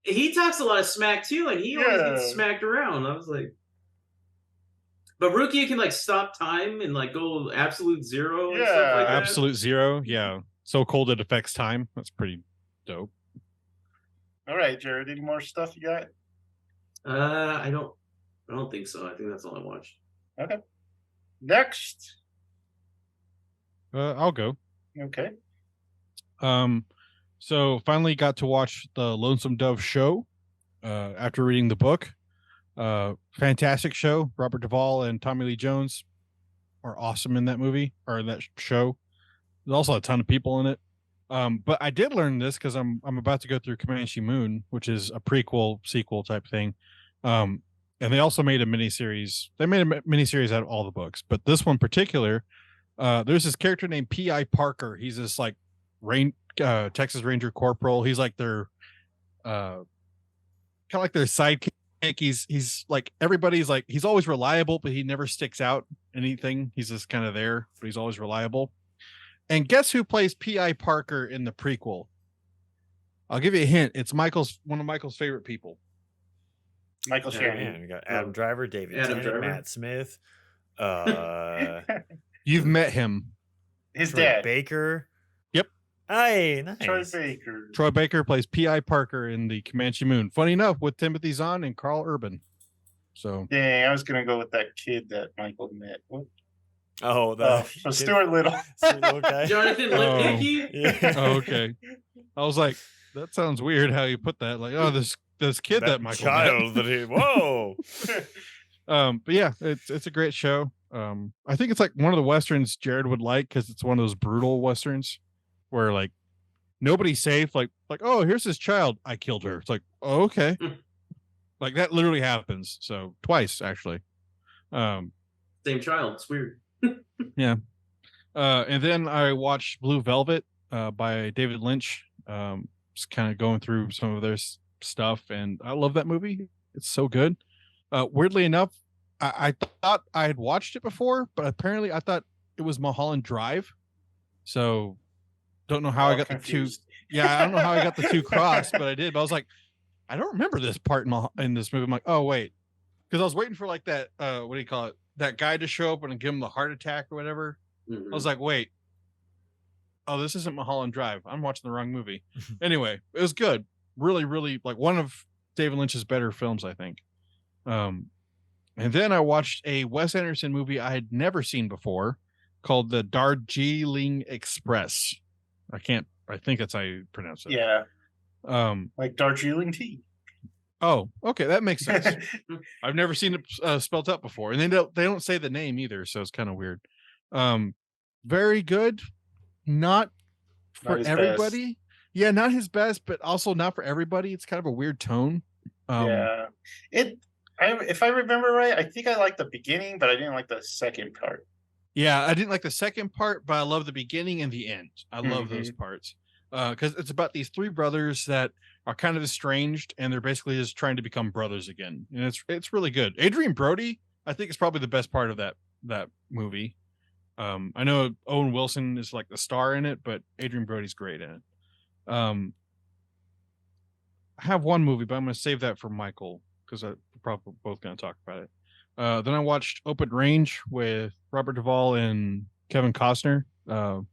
He talks a lot of smack too, and he always Yeah. gets smacked around. I was like, but Rukia can like stop time and like go absolute zero. And stuff Yeah. like that. Absolute Zero. Yeah. So cold it affects time. That's pretty dope. All right, Jared, any more stuff you got? I don't think so. I think that's all I watched. Okay. Next. I'll go. Okay. So finally got to watch the Lonesome Dove show after reading the book. Fantastic show. Robert Duvall and Tommy Lee Jones are awesome in that movie or in that show. There's also a ton of people in it. But I did learn this because I'm about to go through Comanche Moon, which is a prequel sequel type thing. And they also made a miniseries. They made a miniseries out of all the books, but this one in particular, there's this character named P.I. Parker. He's this like Texas Ranger corporal. He's like their kind of like their sidekick. He's like everybody's like he's always reliable, but he never sticks out anything. He's just kind of there, but he's always reliable. And guess who plays P.I. Parker in the prequel? I'll give you a hint. It's one of Michael's favorite people. Michael Oh, Shannon. man, we got Adam Driver, David Adam Tennant, Driver. Matt Smith, You've met him. His Troy dad, Baker. Yep. Hey, nice. Troy Baker. Troy Baker plays P.I. Parker in the Comanche Moon. Funny enough, with Timothy Zahn and Carl Urban. So Dang, I was gonna go with that kid that Michael met. What? Oh, the So Stuart Little. sweet little guy. Jonathan Oh. Lipnicki. Yeah. oh, okay. I was like, that sounds weird how you put that. Like, oh, this kid that Michael met. child that he whoa. But yeah, it's a great show. I think it's like one of the westerns Jared would like because it's one of those brutal westerns where like nobody's safe. Like oh, here's this child, I killed her. It's like oh, okay, like that literally happens. So twice actually. Same child. It's weird. And then I watched Blue Velvet by David Lynch. Just kind of going through some of their stuff, and I love that movie. It's so good. Weirdly enough, I thought I had watched it before, but apparently I thought it was Mulholland Drive. So don't know how I All got confused. the two. Yeah, I don't know how I got the two crossed, but I did. But I was like, I don't remember this part in this movie. I'm like, oh wait, because I was waiting for like that. What do you call it? That guy to show up and give him the heart attack or whatever. Mhm. I was like, wait, oh, this isn't Mulholland Drive. I'm watching the wrong movie. Anyway, it was good. Really, really like one of David Lynch's better films, I think. And then I watched a Wes Anderson movie I had never seen before called The Darjeeling Express. I think that's how you pronounce it. Yeah, Um, like Darjeeling tea. oh, okay, that makes sense. I've never seen it spelled out before, and they don't say the name either, so it's kind of weird. Very good, not for his everybody. Yeah, not his best, but also not for everybody. It's kind of a weird tone. Yeah, if I remember right, I think I liked the beginning, but I didn't like the second part. Yeah, I didn't like the second part, but I love the beginning and the end. I love those parts because it's about these three brothers that are kind of estranged, and they're basically just trying to become brothers again, and it's really good. Adrian Brody, I think, is probably the best part of that movie. I know Owen Wilson is like the star in it, but Adrian Brody's great in it. I have one movie, but I'm going to save that for Michael because we're probably both going to talk about it. Then I watched Open Range with Robert Duvall and Kevin Costner. Kind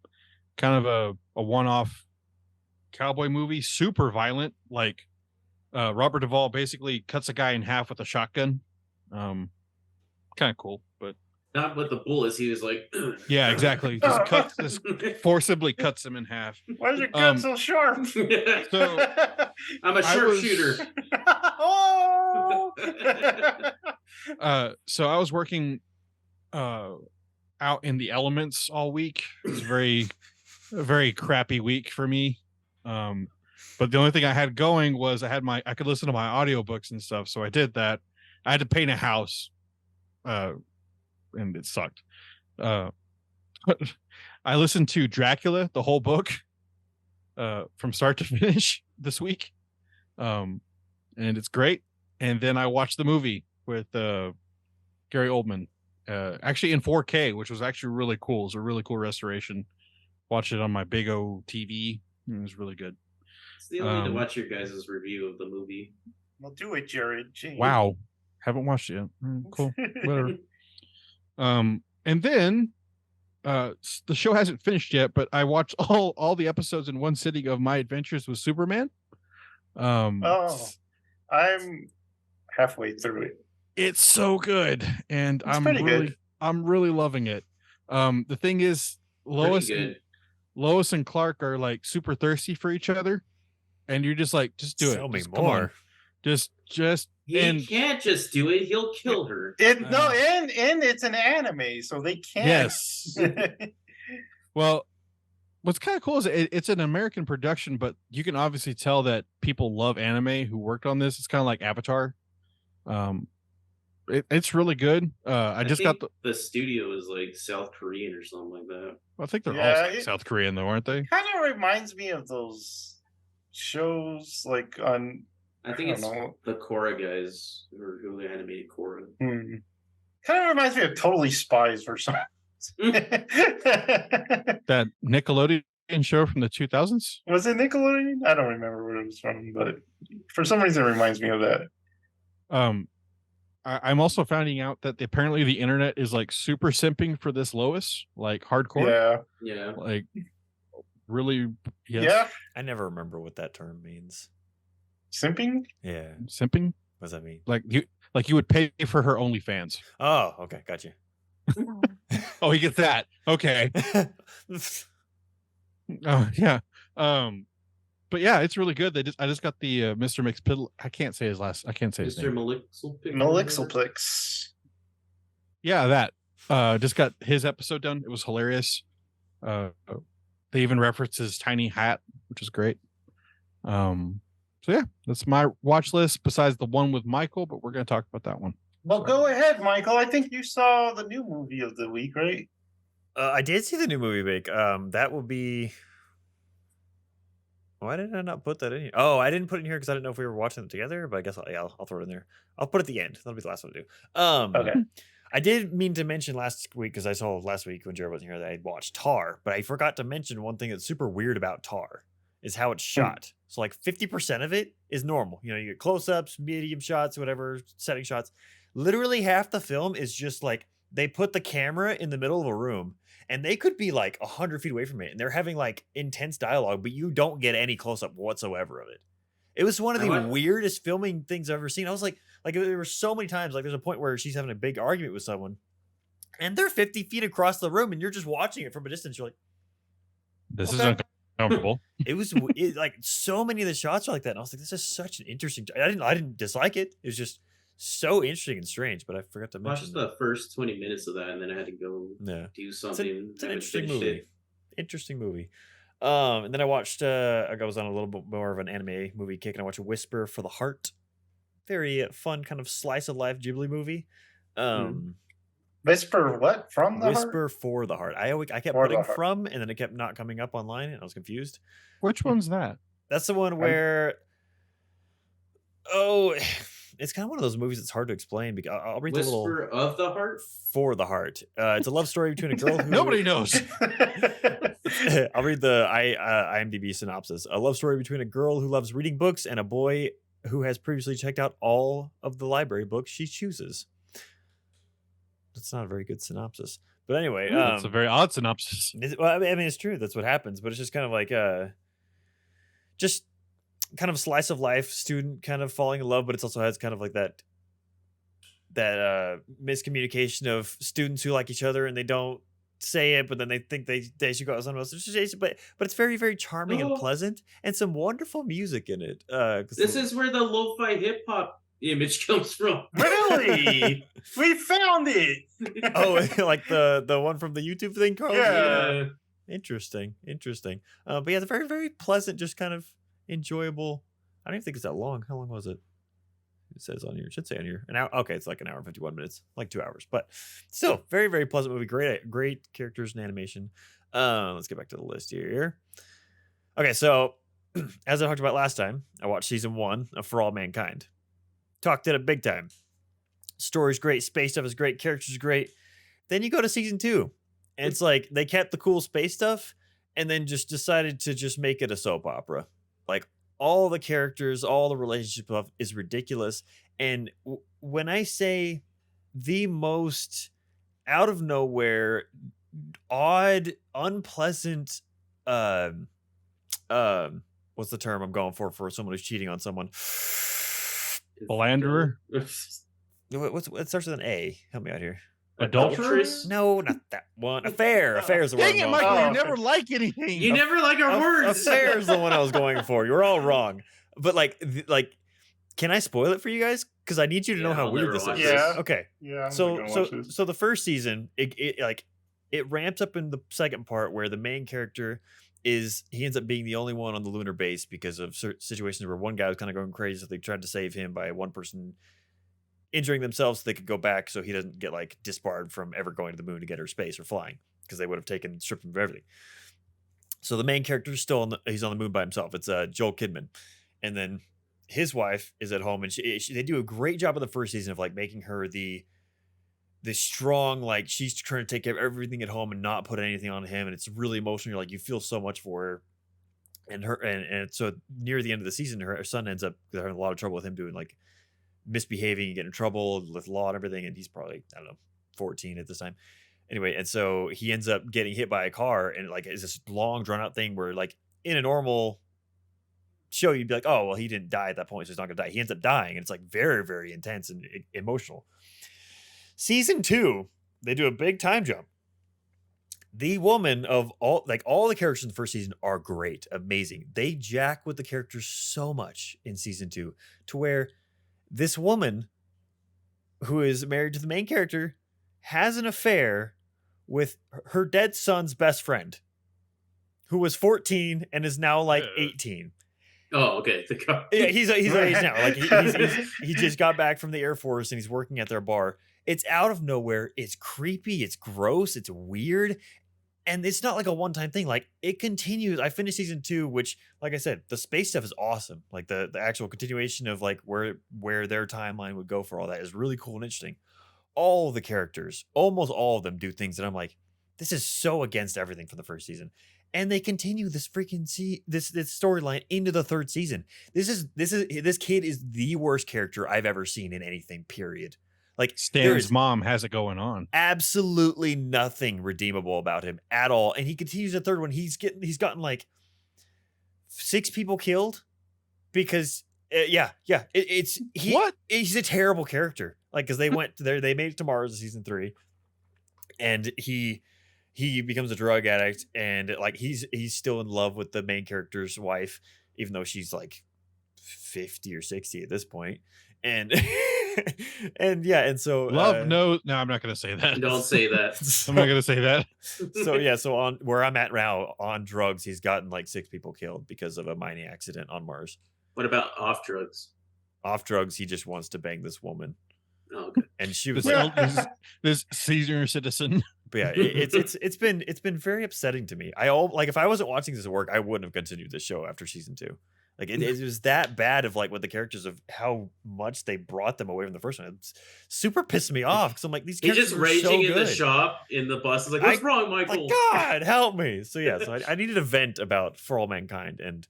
of a one-off cowboy movie, super violent. Like Robert Duvall basically cuts a guy in half with a shotgun. Kind of cool, but Not with the bullets. He was like, yeah, exactly. Just forcibly cuts him in half. Why is your gun so sharp? So I'm a sharpshooter. Oh! So I was working out in the elements all week. It was a very crappy week for me. But the only thing I had going was I could listen to my audiobooks and stuff. So I did that. I had to paint a house. And it sucked. I listened to Dracula, the whole book, from start to finish this week. And it's great. And then I watched the movie with Gary Oldman, actually in 4K, which was actually really cool. It was a really cool restoration. Watched it on my big O TV. It was really good. Still need to watch your guys' review of the movie. Well, do it, Jared. Jeez. Wow. Haven't watched it yet. Cool. Whatever. And then the show hasn't finished yet, but I watched all the episodes in one sitting of My Adventures with Superman. I'm halfway through it. It's so good, and It's pretty good. I'm really loving it. The thing is, Lois and Clark are like super thirsty for each other, and you're just like, just do it. Tell me Just, come on. more. Just He can't just do it. He'll kill her. And it's an anime, so they can't. Yes. Well, what's kind of cool is it's an American production, but you can obviously tell that people love anime who worked on this. It's kind of like Avatar. It's really good. I just got the studio is like South Korean or something like that. I think they're all South Korean though, aren't they? Kind of reminds me of those shows like on. I think it's the Korra guys who animated Korra. Kind of reminds me of Totally Spies or something. That Nickelodeon show from the 2000s? Was it Nickelodeon? I don't remember where it was from, but for some reason it reminds me of that. I'm also finding out that apparently the internet is like super simping for this Lois, like hardcore. Yeah. Like really. Yes. Yeah. I never remember what that term means. Simping? Yeah. Simping? What does that mean? Like you would pay for her OnlyFans. Oh, okay, gotcha. Oh, he gets that. Okay. Oh yeah. But yeah, it's really good. I just got the Mr. McPiddle. I can't say his Mr. name. Malixelpix. Yeah, that. Just got his episode done. It was hilarious. They even referenced his tiny hat, which is great. So yeah, that's my watch list besides the one with Michael, but we're going to talk about that one. Well, go ahead, Michael. I think you saw the new movie of the week, right? I did see the new movie, Bake. That will be. Why did I not put that in here? Oh, I didn't put it in here because I didn't know if we were watching it together, but I guess I'll throw it in there. I'll put it at the end. That'll be the last one to do. Okay. I did mean to mention last week, because I saw last week when Jared wasn't here, that I watched Tar, but I forgot to mention one thing that's super weird about Tar is how it's shot. So like 50% of it is normal. You know, you get close-ups, medium shots, whatever, setting shots. Literally half the film is just like they put the camera in the middle of a room and they could be like 100 feet away from it, and they're having like intense dialogue, but you don't get any close up whatsoever of it. It was one of the weirdest filming things I've ever seen. I was like there were so many times, like there's a point where she's having a big argument with someone, and they're 50 feet across the room, and you're just watching it from a distance. You're like, this is uncomfortable. It was like so many of the shots are like that, and I was like, this is such an interesting. I didn't dislike it. It was just so interesting and strange. But I forgot to mention watched the first 20 minutes of that, and then I had to go do something. It's an interesting movie. Interesting movie. And then I watched. I was on a little bit more of an anime movie kick, and I watched Whisper for the Heart. Very fun, kind of slice of life Ghibli movie. Whisper what from the Whisper heart? for the Heart. I kept putting from, and then it kept not coming up online, and I was confused. Which one's that? That's the one where it's kind of one of those movies that's hard to explain. Because I'll read Whisper the little of the Heart. For the Heart. It's a love story between a girl who Nobody knows. I'll read the IMDb synopsis. A love story between a girl who loves reading books and a boy who has previously checked out all of the library books she chooses. That's not a very good synopsis. But anyway, it's a very odd synopsis. I mean, it's true. That's what happens. But it's just kind of like just kind of slice of life student kind of falling in love, but it also has kind of like that miscommunication of students who like each other and they don't say it, but then they think they should go out with someone else. But it's very, very charming and pleasant, and some wonderful music in it. This is where the lo-fi hip hop image comes from. Really? We found it. Like the one from the YouTube thing, Carl? Yeah. Interesting. But yeah, it's very, very pleasant, just kind of enjoyable. I don't even think it's that long. How long was it? It says on here. It should say on here. An hour. Okay, it's like an hour and 51 minutes, like 2 hours. But still, very, very pleasant movie. Great characters and animation. Let's get back to the list here. Okay, so as I talked about last time, I watched season 1 of For All Mankind. Talked it up big time. Story's great, space stuff is great, characters great. Then you go to season 2, and it's like they kept the cool space stuff and then just decided to just make it a soap opera. Like all the characters, all the relationship stuff is ridiculous. And when I say the most out of nowhere, odd, unpleasant, what's the term I'm going for someone who's cheating on someone? Philanderer? What starts with an A? Help me out here. Adulteress? No, not that one. Affair. Affair is the word. Dang it, Michael! You never like anything. You never like our words. Affair is the one I was going for. You're all wrong. But like, can I spoil it for you guys? Because I need you to know how weird this is. Yeah. Okay. Yeah. So the first season, it ramps up in the second part where the main character he ends up being the only one on the lunar base because of situations where one guy was kind of going crazy, so they tried to save him by one person injuring themselves so they could go back so he doesn't get like disbarred from ever going to the moon to get or space or flying, because they would have stripped him of everything. So the main character is still he's on the moon by himself. It's Joel Kidman, and then his wife is at home, and they do a great job of the first season of like making her the strong, like she's trying to take care of everything at home and not put anything on him, and it's really emotional. You're like, you feel so much for her, and so near the end of the season, her son ends up having a lot of trouble with him doing like misbehaving and getting in trouble with law and everything, and he's probably, I don't know, 14 at this time. Anyway, and so he ends up getting hit by a car, and like it's this long drawn out thing where like in a normal show you'd be like, oh well, he didn't die at that point, so he's not gonna die. He ends up dying, and it's like very, very intense and emotional. Season 2, they do a big time jump. The woman of all the characters in the first season are great, amazing. They jack with the characters so much in season 2 to where this woman who is married to the main character has an affair with her dead son's best friend, who was 14 and is now like 18. Oh, okay. Yeah, he's our age now. Like he just got back from the Air Force and he's working at their bar. It's out of nowhere. It's creepy. It's gross. It's weird. And it's not like a one-time thing. Like it continues. I finished season 2, which, like I said, the space stuff is awesome. Like the actual continuation of like where their timeline would go for all that is really cool and interesting. All the characters, almost all of them, do things that I'm like, this is so against everything from the first season. And they continue this freaking this storyline into the third season. This kid is the worst character I've ever seen in anything, period. Like Stan's there's mom has it going on. absolutely nothing redeemable about him at all, and he continues the third one. He's gotten like 6 people killed because he's a terrible character. Like because they went there, they made it to Mars in season 3, and he becomes a drug addict, and like he's still in love with the main character's wife, even though she's like 50 or 60 at this point, and and so Love no, I'm not gonna say that. Don't say that. I'm not gonna say that. So on where I'm at now on drugs, he's gotten like 6 people killed because of a mining accident on Mars. What about off drugs? Off drugs, he just wants to bang this woman, Oh, okay. and she was This, like, this senior citizen. but yeah, it's been very upsetting to me. Like if I wasn't watching this at work, I wouldn't have continued this show after season 2. Like it was that bad of like with the characters of how much they brought them away from the first one. It's super pissed me off because I'm like these He's characters just are raging so in good. the shop in the bus. Is like, what's wrong, Michael? Like God, help me! So yeah, so I needed a vent about For All Mankind and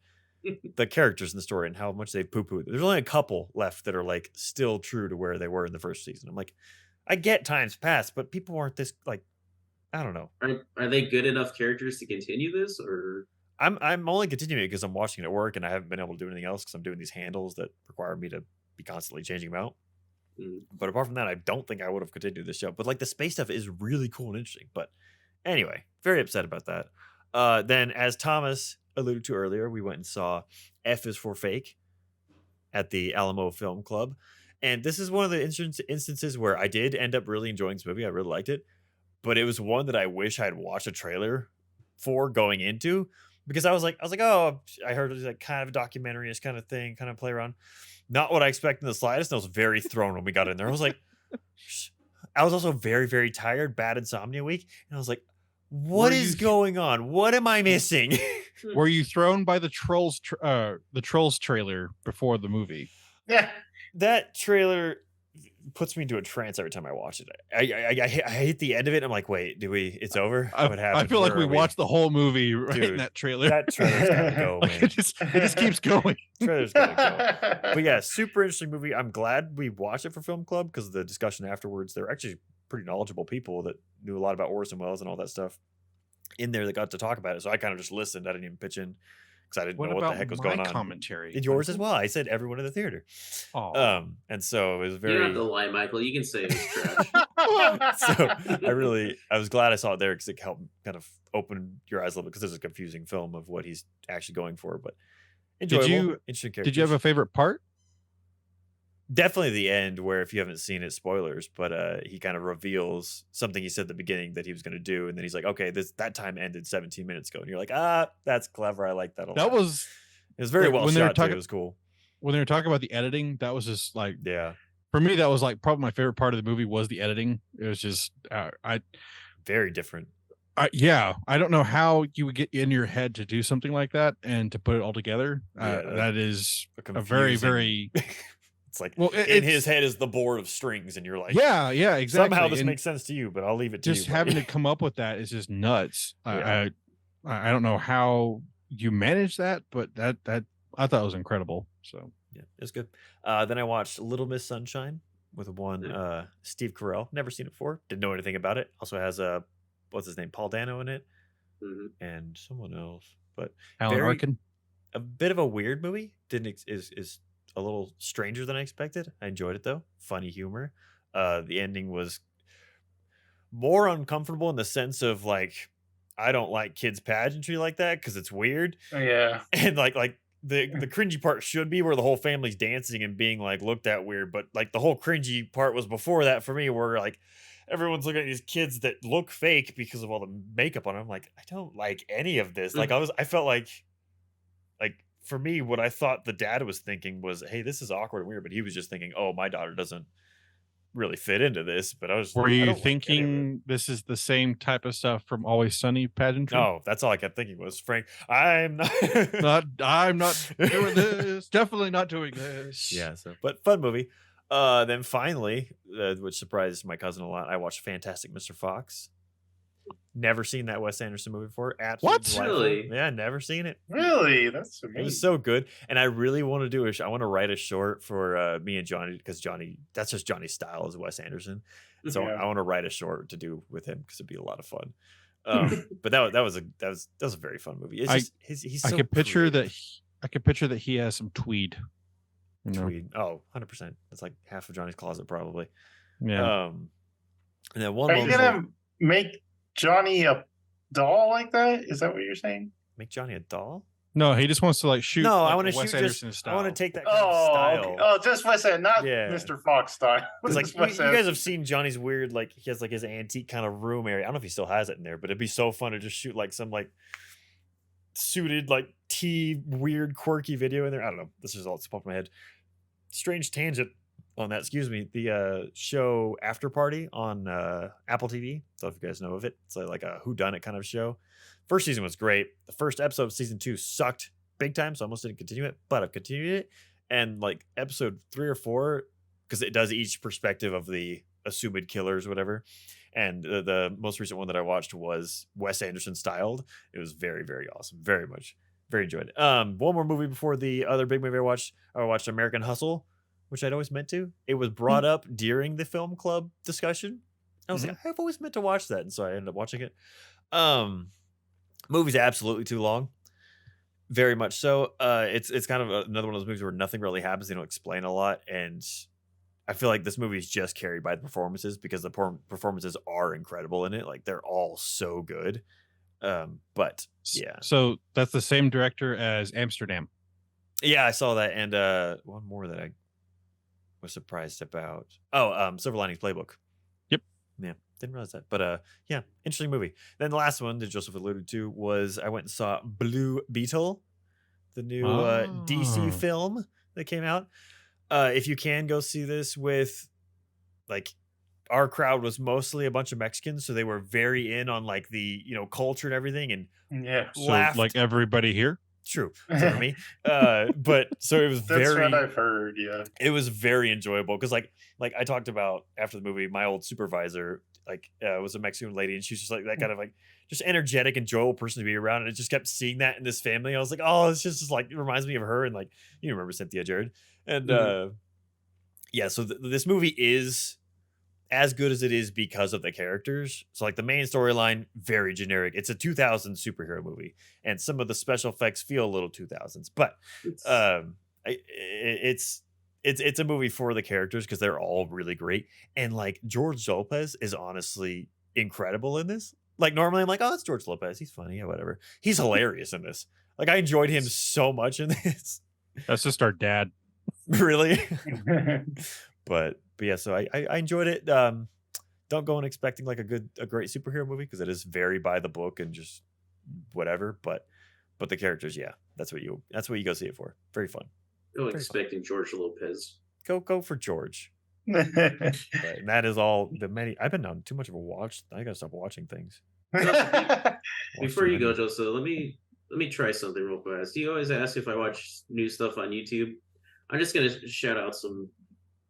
the characters in the story and how much they poo-pooed. There's only a couple left that are like still true to where they were in the first season. I'm like, I get times past, but people aren't this like. I don't know. Are they good enough characters to continue this, or I'm only continuing it because I'm watching it at work and I haven't been able to do anything else because I'm doing these handles that require me to be constantly changing them out. But apart from that, I don't think I would have continued this show. But like the space stuff is really cool and interesting. But anyway, very upset about that. Then, as Thomas alluded to earlier, we went and saw F is for Fake at the Alamo Film Club. And this is one of the instances where I did end up really enjoying this movie. I really liked it. But it was one that I wish I'd watched a trailer for going into. Because I was like, oh, I heard it was like kind of a documentary-ish kind of thing, kind of play around. Not what I expected in the slightest. And I was very thrown when we got in there. I was like, I was also very, very tired, bad insomnia week. And I was like, what is going on? What am I missing? Were you thrown by the Trolls trailer before the movie? Yeah. That trailer puts me into a trance every time I watch it. I hit the end of it. I'm like, wait, it's over? What happened? I feel like we watched the whole movie right in that trailer. That trailer's gotta go, man. It just keeps going. Trailer's gotta go. But yeah, super interesting movie. I'm glad we watched it for Film Club because the discussion afterwards, they're actually pretty knowledgeable people that knew a lot about Orson Welles and all that stuff in there that got to talk about it. So I kind of just listened. I didn't even pitch in because I didn't know what the heck was going on. Commentary. And yours as well. I said everyone in the theater. And so it was very. You don't have to lie, Michael. You can say it was trash. So I was glad I saw it there because it helped kind of open your eyes a little bit because there's a confusing film of what he's actually going for. But enjoyable, interesting characters. Did you have a favorite part? Definitely the end, where if you haven't seen it, spoilers, but he kind of reveals something he said at the beginning that he was going to do, and then he's like, "Okay, that time ended 17 minutes ago," and you're like, that's clever. I like that a lot. It was very well shot. It was cool. When they were talking about the editing, that was just like, yeah. For me, that was like probably my favorite part of the movie was the editing. It was just very different. Yeah, I don't know how you would get in your head to do something like that and to put it all together. That is a very, very. It's like, well, in his head is the board of strings, and you're like, yeah, exactly. Somehow this makes sense to you, but I'll leave it to you. Just having to come up with that is just nuts. Yeah. I don't know how you manage that, but that I thought was incredible. So yeah, it's good. Then I watched Little Miss Sunshine with Steve Carell. Never seen it before. Didn't know anything about it. Also has what's his name, Paul Dano in it, and someone else. But Alan Arkin. A bit of a weird movie. Is a little stranger than I expected. I enjoyed it though. Funny humor. The ending was more uncomfortable in the sense of like, I don't like kids pageantry like that because it's weird. Yeah. And like the cringy part should be where the whole family's dancing and being like looked at weird, but like the whole cringy part was before that for me, where like everyone's looking at these kids that look fake because of all the makeup on them. I'm like, I don't like any of this. Like I felt like for me, what I thought the dad was thinking was, hey, this is awkward and weird, but he was just thinking, oh, my daughter doesn't really fit into this. But I was Were you thinking this is the same type of stuff from Always Sunny pageantry? No, that's all I kept thinking was, Frank, I'm not I'm not doing this. Definitely not doing this. Yeah, but fun movie. Then finally, which surprised my cousin a lot, I watched Fantastic Mr. Fox. Never seen that Wes Anderson movie before. Absolutely What? delightful. Really? Yeah, never seen it. Really? That's It amazing. was so good, and I really want to do I want to write a short for me and Johnny, because Johnny, that's just Johnny's style, is Wes Anderson. So Yeah. I want to write a short to do with him because it'd be a lot of fun. But that was a very fun movie. It's just he's so I could picture creative. I could picture that he has some tweed. You know? Tweed. Oh, 100%. That's like half of Johnny's closet probably. Yeah. And then one Are you more gonna make Johnny a doll like that? Is that what you're saying? make Johnny a doll. No, he just wants to like shoot. No, like, I want the to Wes shoot. Anderson Just, style. I want to take that kind of Oh, style. okay. Oh, just Wes Anderson, not Yeah. Mr. Fox style. It's like Just you Wes guys have Anderson. seen Johnny's weird, like he has like his antique kind of room area. I don't know if he still has it in there, but it'd be so fun to just shoot like some like suited like weird quirky video in there. I don't know. This is all that's popped in my head. Strange tangent on that. Excuse me. The show After Party on Apple TV. So if you guys know of it, it's like a whodunit kind of show. First season was great. The first episode of season 2 sucked big time, so I almost didn't continue it, but I've continued it. And like episode 3 or 4, because it does each perspective of the assumed killers or whatever. And the most recent one that I watched was Wes Anderson styled. It was very, very awesome. Very much. Very enjoyed it. One more movie before the other big movie I watched. I watched American Hustle, which I'd always meant to. It was brought up during the film club discussion. I was like, I've always meant to watch that. And so I ended up watching it. Movie's absolutely too long. Very much so. It's kind of another one of those movies where nothing really happens. They don't explain a lot. And I feel like this movie is just carried by the performances, because the performances are incredible in it. Like they're all so good. But yeah. So that's the same director as Amsterdam. Yeah, I saw that. And one more that I was surprised about. Oh, Silver Linings Playbook. Yep. Yeah, didn't realize that. But yeah, interesting movie. Then the last one that Joseph alluded to was I went and saw Blue Beetle, the new DC film that came out. If you can go see this with, like, our crowd was mostly a bunch of Mexicans, so they were very in on like the culture and everything, and Yeah. So laughed. like everybody here. True, except for me. But so it was That's very. what I've heard. Yeah. It was very enjoyable because like I talked about after the movie, my old supervisor was a Mexican lady, and she's just like that kind of like just energetic, enjoyable person to be around, and I just kept seeing that in this family. I was like, oh, it's just like it reminds me of her, and like you remember Cynthia, Jared, and yeah. So this movie is as good as it is because of the characters. So like the main storyline, very generic. It's a 2000 superhero movie, and some of the special effects feel a little 2000s, but it's a movie for the characters because they're all really great. And like George Lopez is honestly incredible in this. Like normally I'm like, oh, it's George Lopez. He's funny. Yeah, whatever. He's hilarious in this. Like I enjoyed him so much in this. That's just our dad. Really? But yeah, so I enjoyed it. Don't go in expecting like a great superhero movie because it is very by the book and just whatever. But the characters, yeah, that's what you go see it for. Very fun. I'm expecting George Lopez. Go for George. But, and that is all the many. I've been on too much of a watch. I gotta stop watching things. Before you go, Joseph, let me try something real fast. You always ask if I watch new stuff on YouTube. I'm just gonna shout out some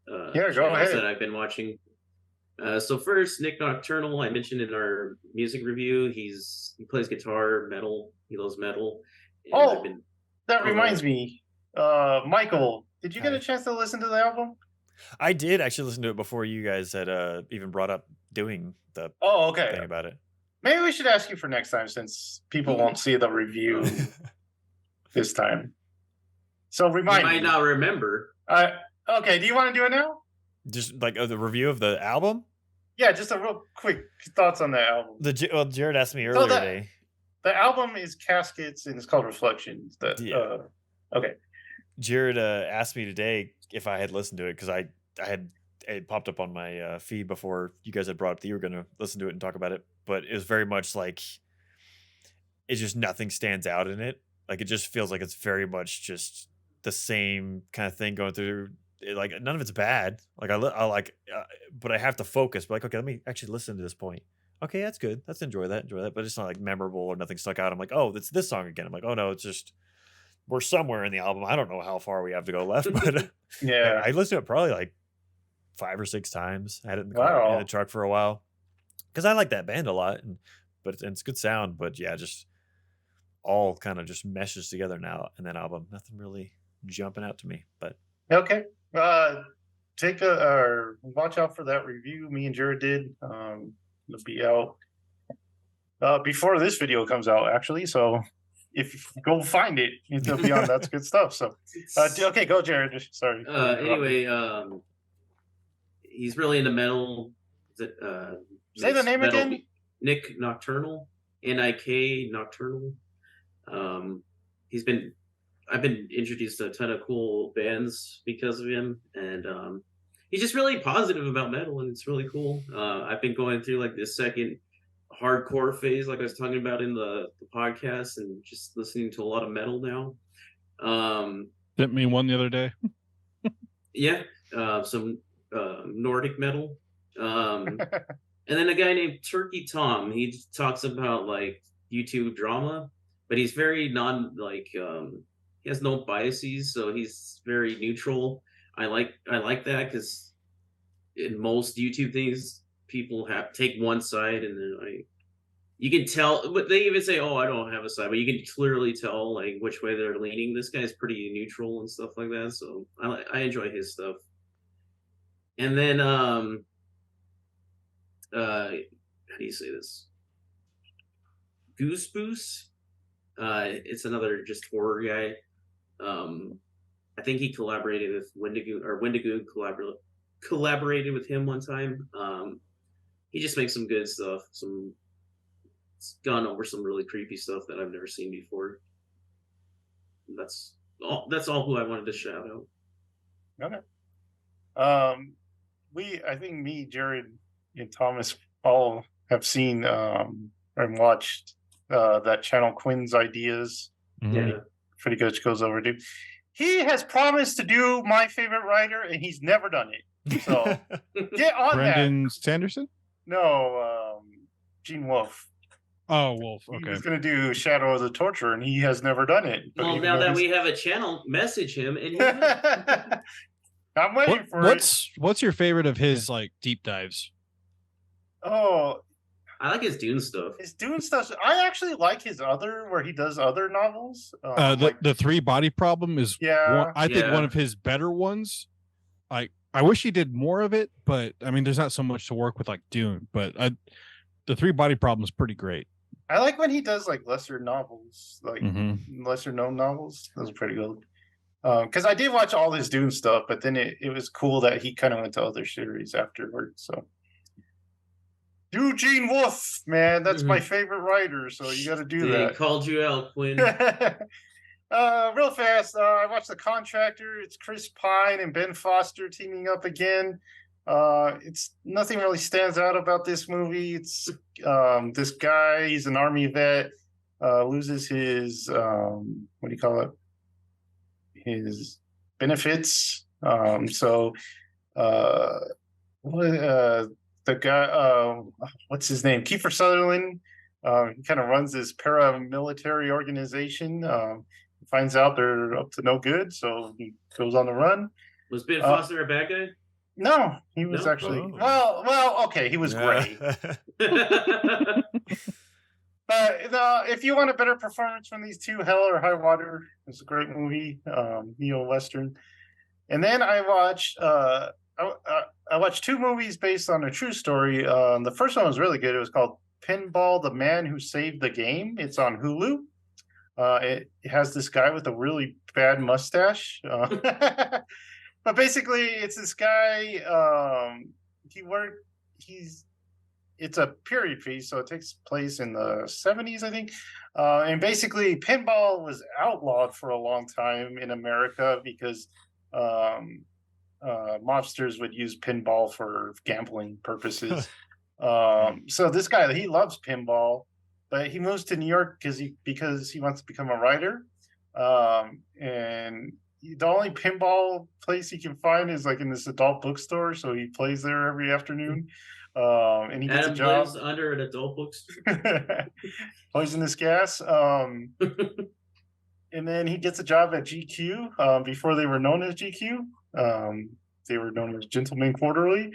Yeah, go ahead. that I've been watching. So first, Nick Nocturnal, I mentioned in our music review. He plays guitar, metal. He loves metal. And Oh, I've been- that reminds me. Michael, did you get Hi. a chance to listen to the album? I did actually listen to it before you guys had even brought up doing the Oh, thing okay. about it. Maybe we should ask you for next time since people won't see the review this time. So you remind might me. not remember. Okay, do you want to do it now? Just like the review of the album. Yeah, just a real quick thoughts on the album. Well, Jared asked me earlier that- today. The album is Caskets and it's called Reflections. Yeah. Okay. Jared asked me today if I had listened to it because it popped up on my feed before you guys had brought up that you were going to listen to it and talk about it. But it was very much like it's just nothing stands out in it. Like it just feels like it's very much just the same kind of thing going through. Like none of it's bad. Like I like, but I have to focus. But like, okay, let me actually listen to this point. Okay, that's good. Let's enjoy that. But it's not like memorable or nothing stuck out. I'm like, oh, it's this song again. I'm like, oh no, it's just we're somewhere in the album. I don't know how far we have to go left, but Yeah. I listened to it probably like 5 or 6 times. I had it in the car, in Wow. the truck for a while because I like that band a lot. but it's good sound. But yeah, just all kind of just meshes together now in that album. Nothing really jumping out to me, but Okay. Take or watch out for that review me and Jared did. It'll be out before this video comes out, actually. So if you go find it, it'll be on. That's good stuff. So okay, go, Jared. Sorry. Anyway, he's really into metal. Is it, Say the name metal, again. Nick Nocturnal, Nik Nocturnal. I've been introduced to a ton of cool bands because of him, and he's just really positive about metal, and it's really cool. I've been going through like this second hardcore phase, like I was talking about in the podcast, and just listening to a lot of metal now. Sent me one the other day. Yeah, some Nordic metal. And then a guy named Turkey Tom, he talks about like YouTube drama, but he's very he has no biases, so he's very neutral. I like that, because in most YouTube things, people take one side, and then like you can tell. But they even say, "Oh, I don't have a side," but you can clearly tell like which way they're leaning. This guy's pretty neutral and stuff like that, so I enjoy his stuff. And then how do you say this? Goose Boost. It's another just horror guy. I think he collaborated with Wendigo, or Wendigo collaborated with him one time. He just makes some good stuff. It's gone over some really creepy stuff that I've never seen before. That's all who I wanted to shout out. Okay. I think me, Jared, and Thomas all have seen and watched that channel Quinn's Ideas. Mhm. Yeah. Pretty good goes over, dude. He has promised to do my favorite writer, and he's never done it. So get on Brendan Sanderson? that. No, Gene Wolfe. Oh, Wolf. He Okay. was going to do Shadow of the Torture, and he has never done it. But Well, even now though that he's- we have a channel, message him, and he will. I'm waiting for it. What's your favorite of his like deep dives? Oh, I like his Dune stuff. his Dune stuff. I actually like his other, where he does other novels. Like, The three body problem is yeah, I think Yeah. one of his better ones. I wish he did more of it, but I mean, there's not so much to work with like Dune. But the three body problem is pretty great. I like when he does like lesser novels, like Mhm. lesser known novels. Those are pretty good. Because I did watch all his Dune stuff, but then it was cool that he kind of went to other series afterwards. So, Eugene Wolfe, man, that's my favorite writer. So you got to do They that. called you out, Quinn. Real fast, I watched The Contractor. It's Chris Pine and Ben Foster teaming up again. It's nothing really stands out about this movie. It's this guy, he's an army vet, loses his what do you call it? His benefits. The guy, what's his name? Kiefer Sutherland. He kind of runs this paramilitary organization. Finds out they're up to no good, so he goes on the run. Was Ben Foster a bad guy? No, he was No? actually Oh. well, okay, he was great. But if you want a better performance from these two, Hell or High Water is a great movie, neo-western. And then I watched two movies based on a true story. The first one was really good. It was called Pinball: The Man Who Saved the Game. It's on Hulu. It has this guy with a really bad mustache. But basically, it's this guy. It's a period piece, so it takes place in the 70s, I think. And basically, pinball was outlawed for a long time in America because mobsters would use pinball for gambling purposes. So this guy, he loves pinball, but he moves to New York because he wants to become a writer. And the only pinball place he can find is like in this adult bookstore, so he plays there every afternoon. And he gets Adam a job lives under an adult bookstore. poisonous gas. And then he gets a job at GQ. Before they were known as GQ, they were known as Gentleman Quarterly.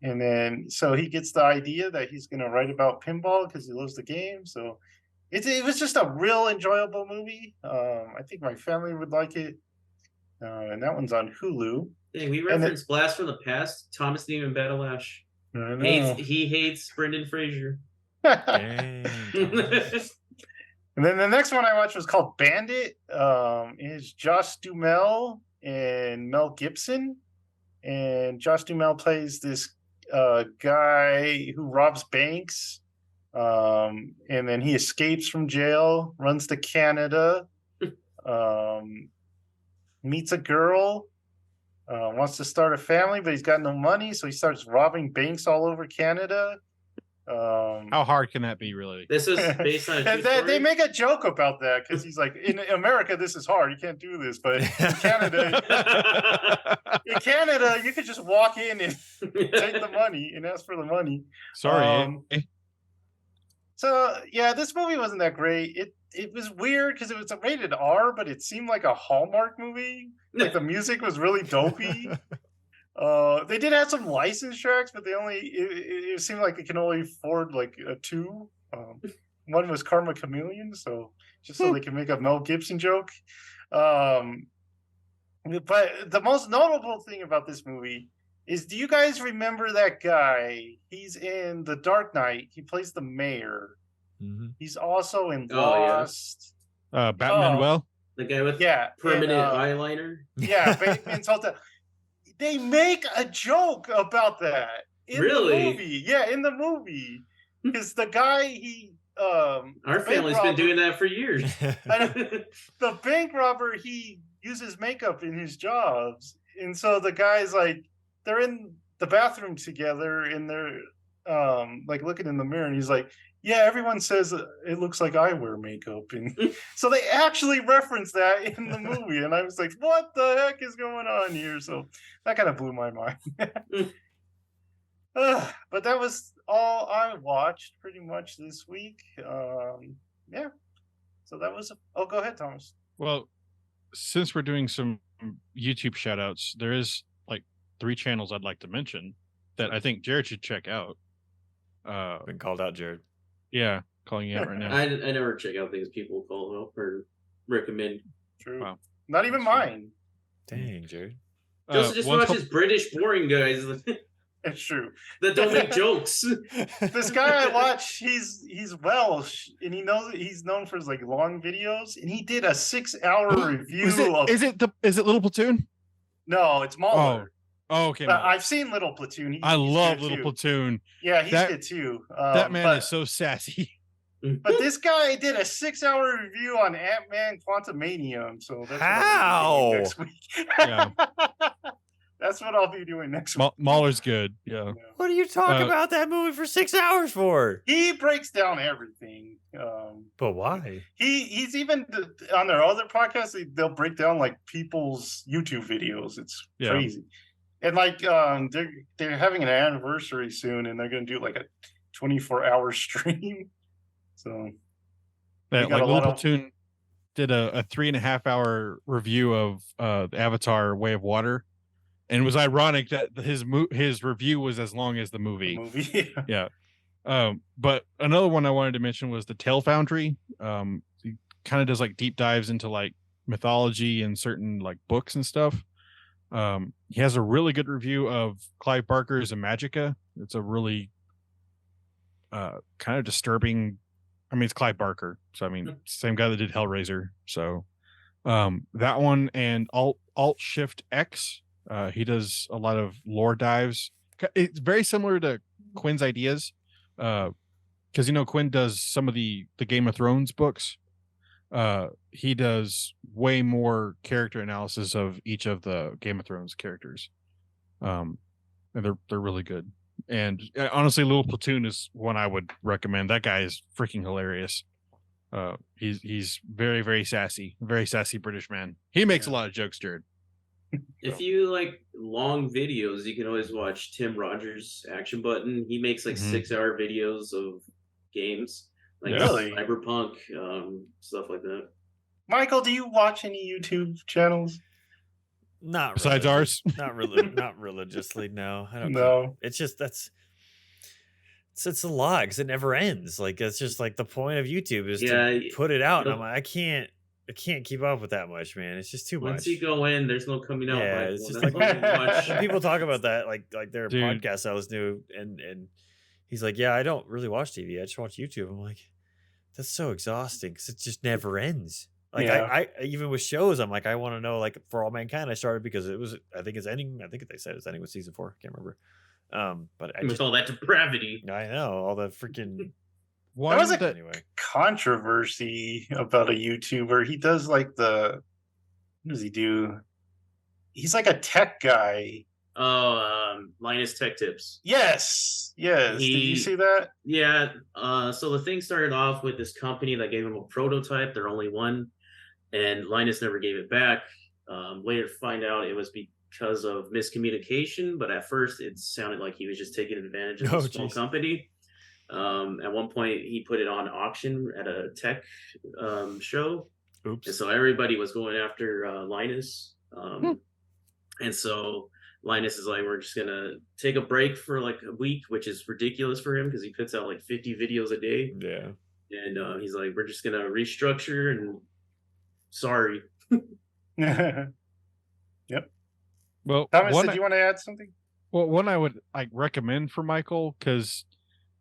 And then so he gets the idea that he's going to write about pinball because he loves the game. So it was just a real enjoyable movie. I think my family would like it. And that one's on Hulu. Hey, we And referenced Blast from the Past. Thomas didn't even bat a lash. I know. He hates Brendan Fraser. Dang. And then the next one I watched was called Bandit. It's Josh Duhamel and Mel Gibson. And Josh Duhamel plays this guy who robs banks. And then he escapes from jail, runs to Canada, meets a girl, wants to start a family, but he's got no money. So he starts robbing banks all over Canada. How hard can that be, really? This is based on a true and story? they make a joke about that because he's like, in America, this is hard. You can't do this. But in Canada, you could just walk in and take the money and ask for the money. Sorry. So yeah, this movie wasn't that great. It was weird because it was a rated R, but it seemed like a Hallmark movie. Like the music was really dopey. They did have some license tracks, but they only it seemed like they can only afford like a two. One was Karma Chameleon, so just so they can make a Mel Gibson joke. But the most notable thing about this movie is, do you guys remember that guy? He's in The Dark Knight. He plays the mayor. Mm-hmm. He's also in Oh, yeah. Lost. Batman. Well, The guy with Yeah, permanent and, eyeliner. yeah, Bateman's Hotel. They make a joke about that in Really? the movie. Yeah, in the movie, because the guy Our family's been doing that for years. the bank robber, he uses makeup in his jobs, and so the guy's like, they're in the bathroom together, and they're like looking in the mirror, and he's like, yeah, everyone says it looks like I wear makeup. And so they actually reference that in the movie. And I was like, what the heck is going on here? So that kind of blew my mind. But that was all I watched pretty much this week. Yeah. So that was, oh, go ahead, Thomas. well, since we're doing some YouTube shout outs, there is like 3 channels I'd like to mention that I think Jared should check out. Been called out, Jared. Yeah, calling you out right now. I never check out things people call out or recommend. True. Wow. Not even mine. Dang, Jared. Joseph just one's watches British boring guys It's true. that don't make jokes. This guy I watch, he's Welsh, and he's known for his like long videos, and he did a 6-hour review of. Is it Little Platoon? No, it's Mahler. Oh, okay. But I've seen Little Platoon. I he's love good Little too. Platoon. Yeah, he's That- good too. That man but, is so sassy. But this guy did a 6-hour review on Ant-Man Quantumanium. So that's How? what I'll be doing next week. Yeah. That's what I'll be doing next week. Mahler's good. Yeah. What are you talking about that movie for 6 hours for? He breaks down everything. But why? He's even on their other podcasts. They'll break down like people's YouTube videos. It's Yeah. crazy. And like they're having an anniversary soon, and they're gonna do like a 24-hour stream. So That, got like a Little lot of- Platoon did a 3.5-hour review of the Avatar Way of Water. And it was ironic that his review was as long as the movie. movie. Yeah. But another one I wanted to mention was the Tale Foundry. He kind of does like deep dives into like mythology and certain like books and stuff. He has a really good review of Clive Barker's Imagica. It's a really kind of disturbing. I mean, it's Clive Barker, so I mean, same guy that did Hellraiser. So that one and Alt Shift X. He does a lot of lore dives. It's very similar to Quinn's ideas, because Quinn does some of the Game of Thrones books. He does way more character analysis of each of the Game of Thrones characters, and they're really good. And honestly, Little Platoon is one I would recommend. That guy is freaking hilarious. He's very, very sassy British man. He makes a lot of jokes, Jared. If you like long videos, you can always watch Tim Rogers' Action Button. He makes like 6-hour videos of games, like Really? Cyberpunk, stuff like that. Michael, do you watch any YouTube channels? Not Besides religious- ours? not religiously. No, I don't. No. It's just it's a lot because it never ends. Like it's just like the point of YouTube is to put it out, and I'm like, I can't keep up with that much, man. It's just too much. Once you go in, there's no coming out. Yeah, Michael, it's just that's like all you watch. when people talk about that, like their Dude. podcast I listen to, and he's like, yeah, I don't really watch TV. I just watch YouTube. I'm like, that's so exhausting because it just never ends. Like Yeah. I even with shows, I'm like, I want to know. Like For All Mankind, I started because it was, I think it's ending. I think they said it's ending with season 4. Can't remember. But I With just, all that depravity. I know all the freaking. One was a- that Anyway, Controversy about a YouTuber. He does like what does he do? He's like a tech guy. Oh, Linus Tech Tips. Yes. Did you He- see that? Yeah. So the thing started off with this company that gave him a prototype, their only one, and Linus never gave it back. Later to find out it was because of miscommunication, but at first it sounded like he was just taking advantage of Oh, a small geez. company. At one point he put it on auction at a tech show. And oops. so everybody was going after Linus. And so Linus is like, we're just going to take a break for like a week, which is ridiculous for him because he puts out like 50 videos a day. Yeah. And he's like, we're just going to restructure and sorry. well, Thomas, one did you want to add something? Well, one I would like recommend for Michael, because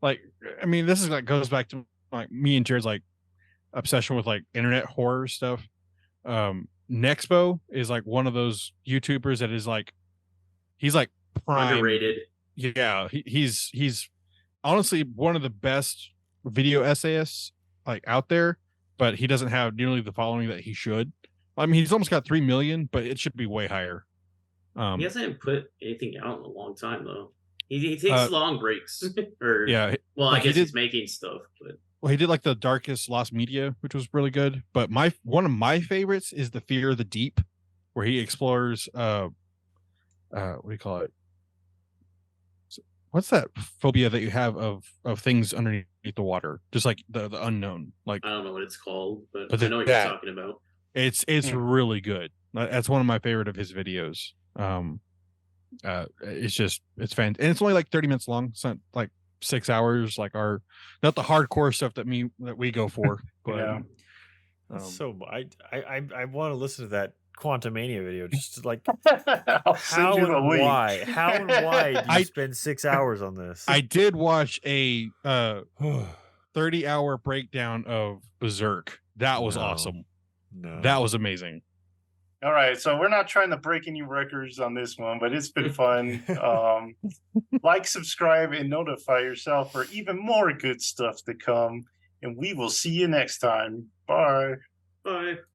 like I mean this is like goes back to like me and Jared's like obsession with like internet horror stuff. Nexpo is like one of those YouTubers that is like he's like prime. Underrated. Yeah, he's honestly one of the best video essayists like out there, but he doesn't have nearly the following that he should. I mean, he's almost got 3 million, but it should be way higher. He hasn't put anything out in a long time though. He takes long breaks. Or Yeah, well, I like, he guess did- he's making stuff, but well, he did like the Darkest Lost Media, which was really good. But one of my favorites is the Fear of the Deep, where he explores what do you call it? What's that phobia that you have of things underneath the water? Just like the unknown. Like I don't know what it's called, but But I know what that- you're talking about. it's really good. That's one of my favorite of his videos. It's fantastic, and it's only like 30 minutes long. It's not like 6 hours like not the hardcore stuff that we go for. But Yeah. So I want to listen to that Quantumania video just to like I'll send how you the and link. why do you I- spend 6 hours on this? I did watch a 30-hour breakdown of Berserk. That was No. awesome. No. That was amazing. All right, so we're not trying to break any records on this one, but it's been fun. Like, subscribe, and notify yourself for even more good stuff to come. And we will see you next time. Bye. Bye.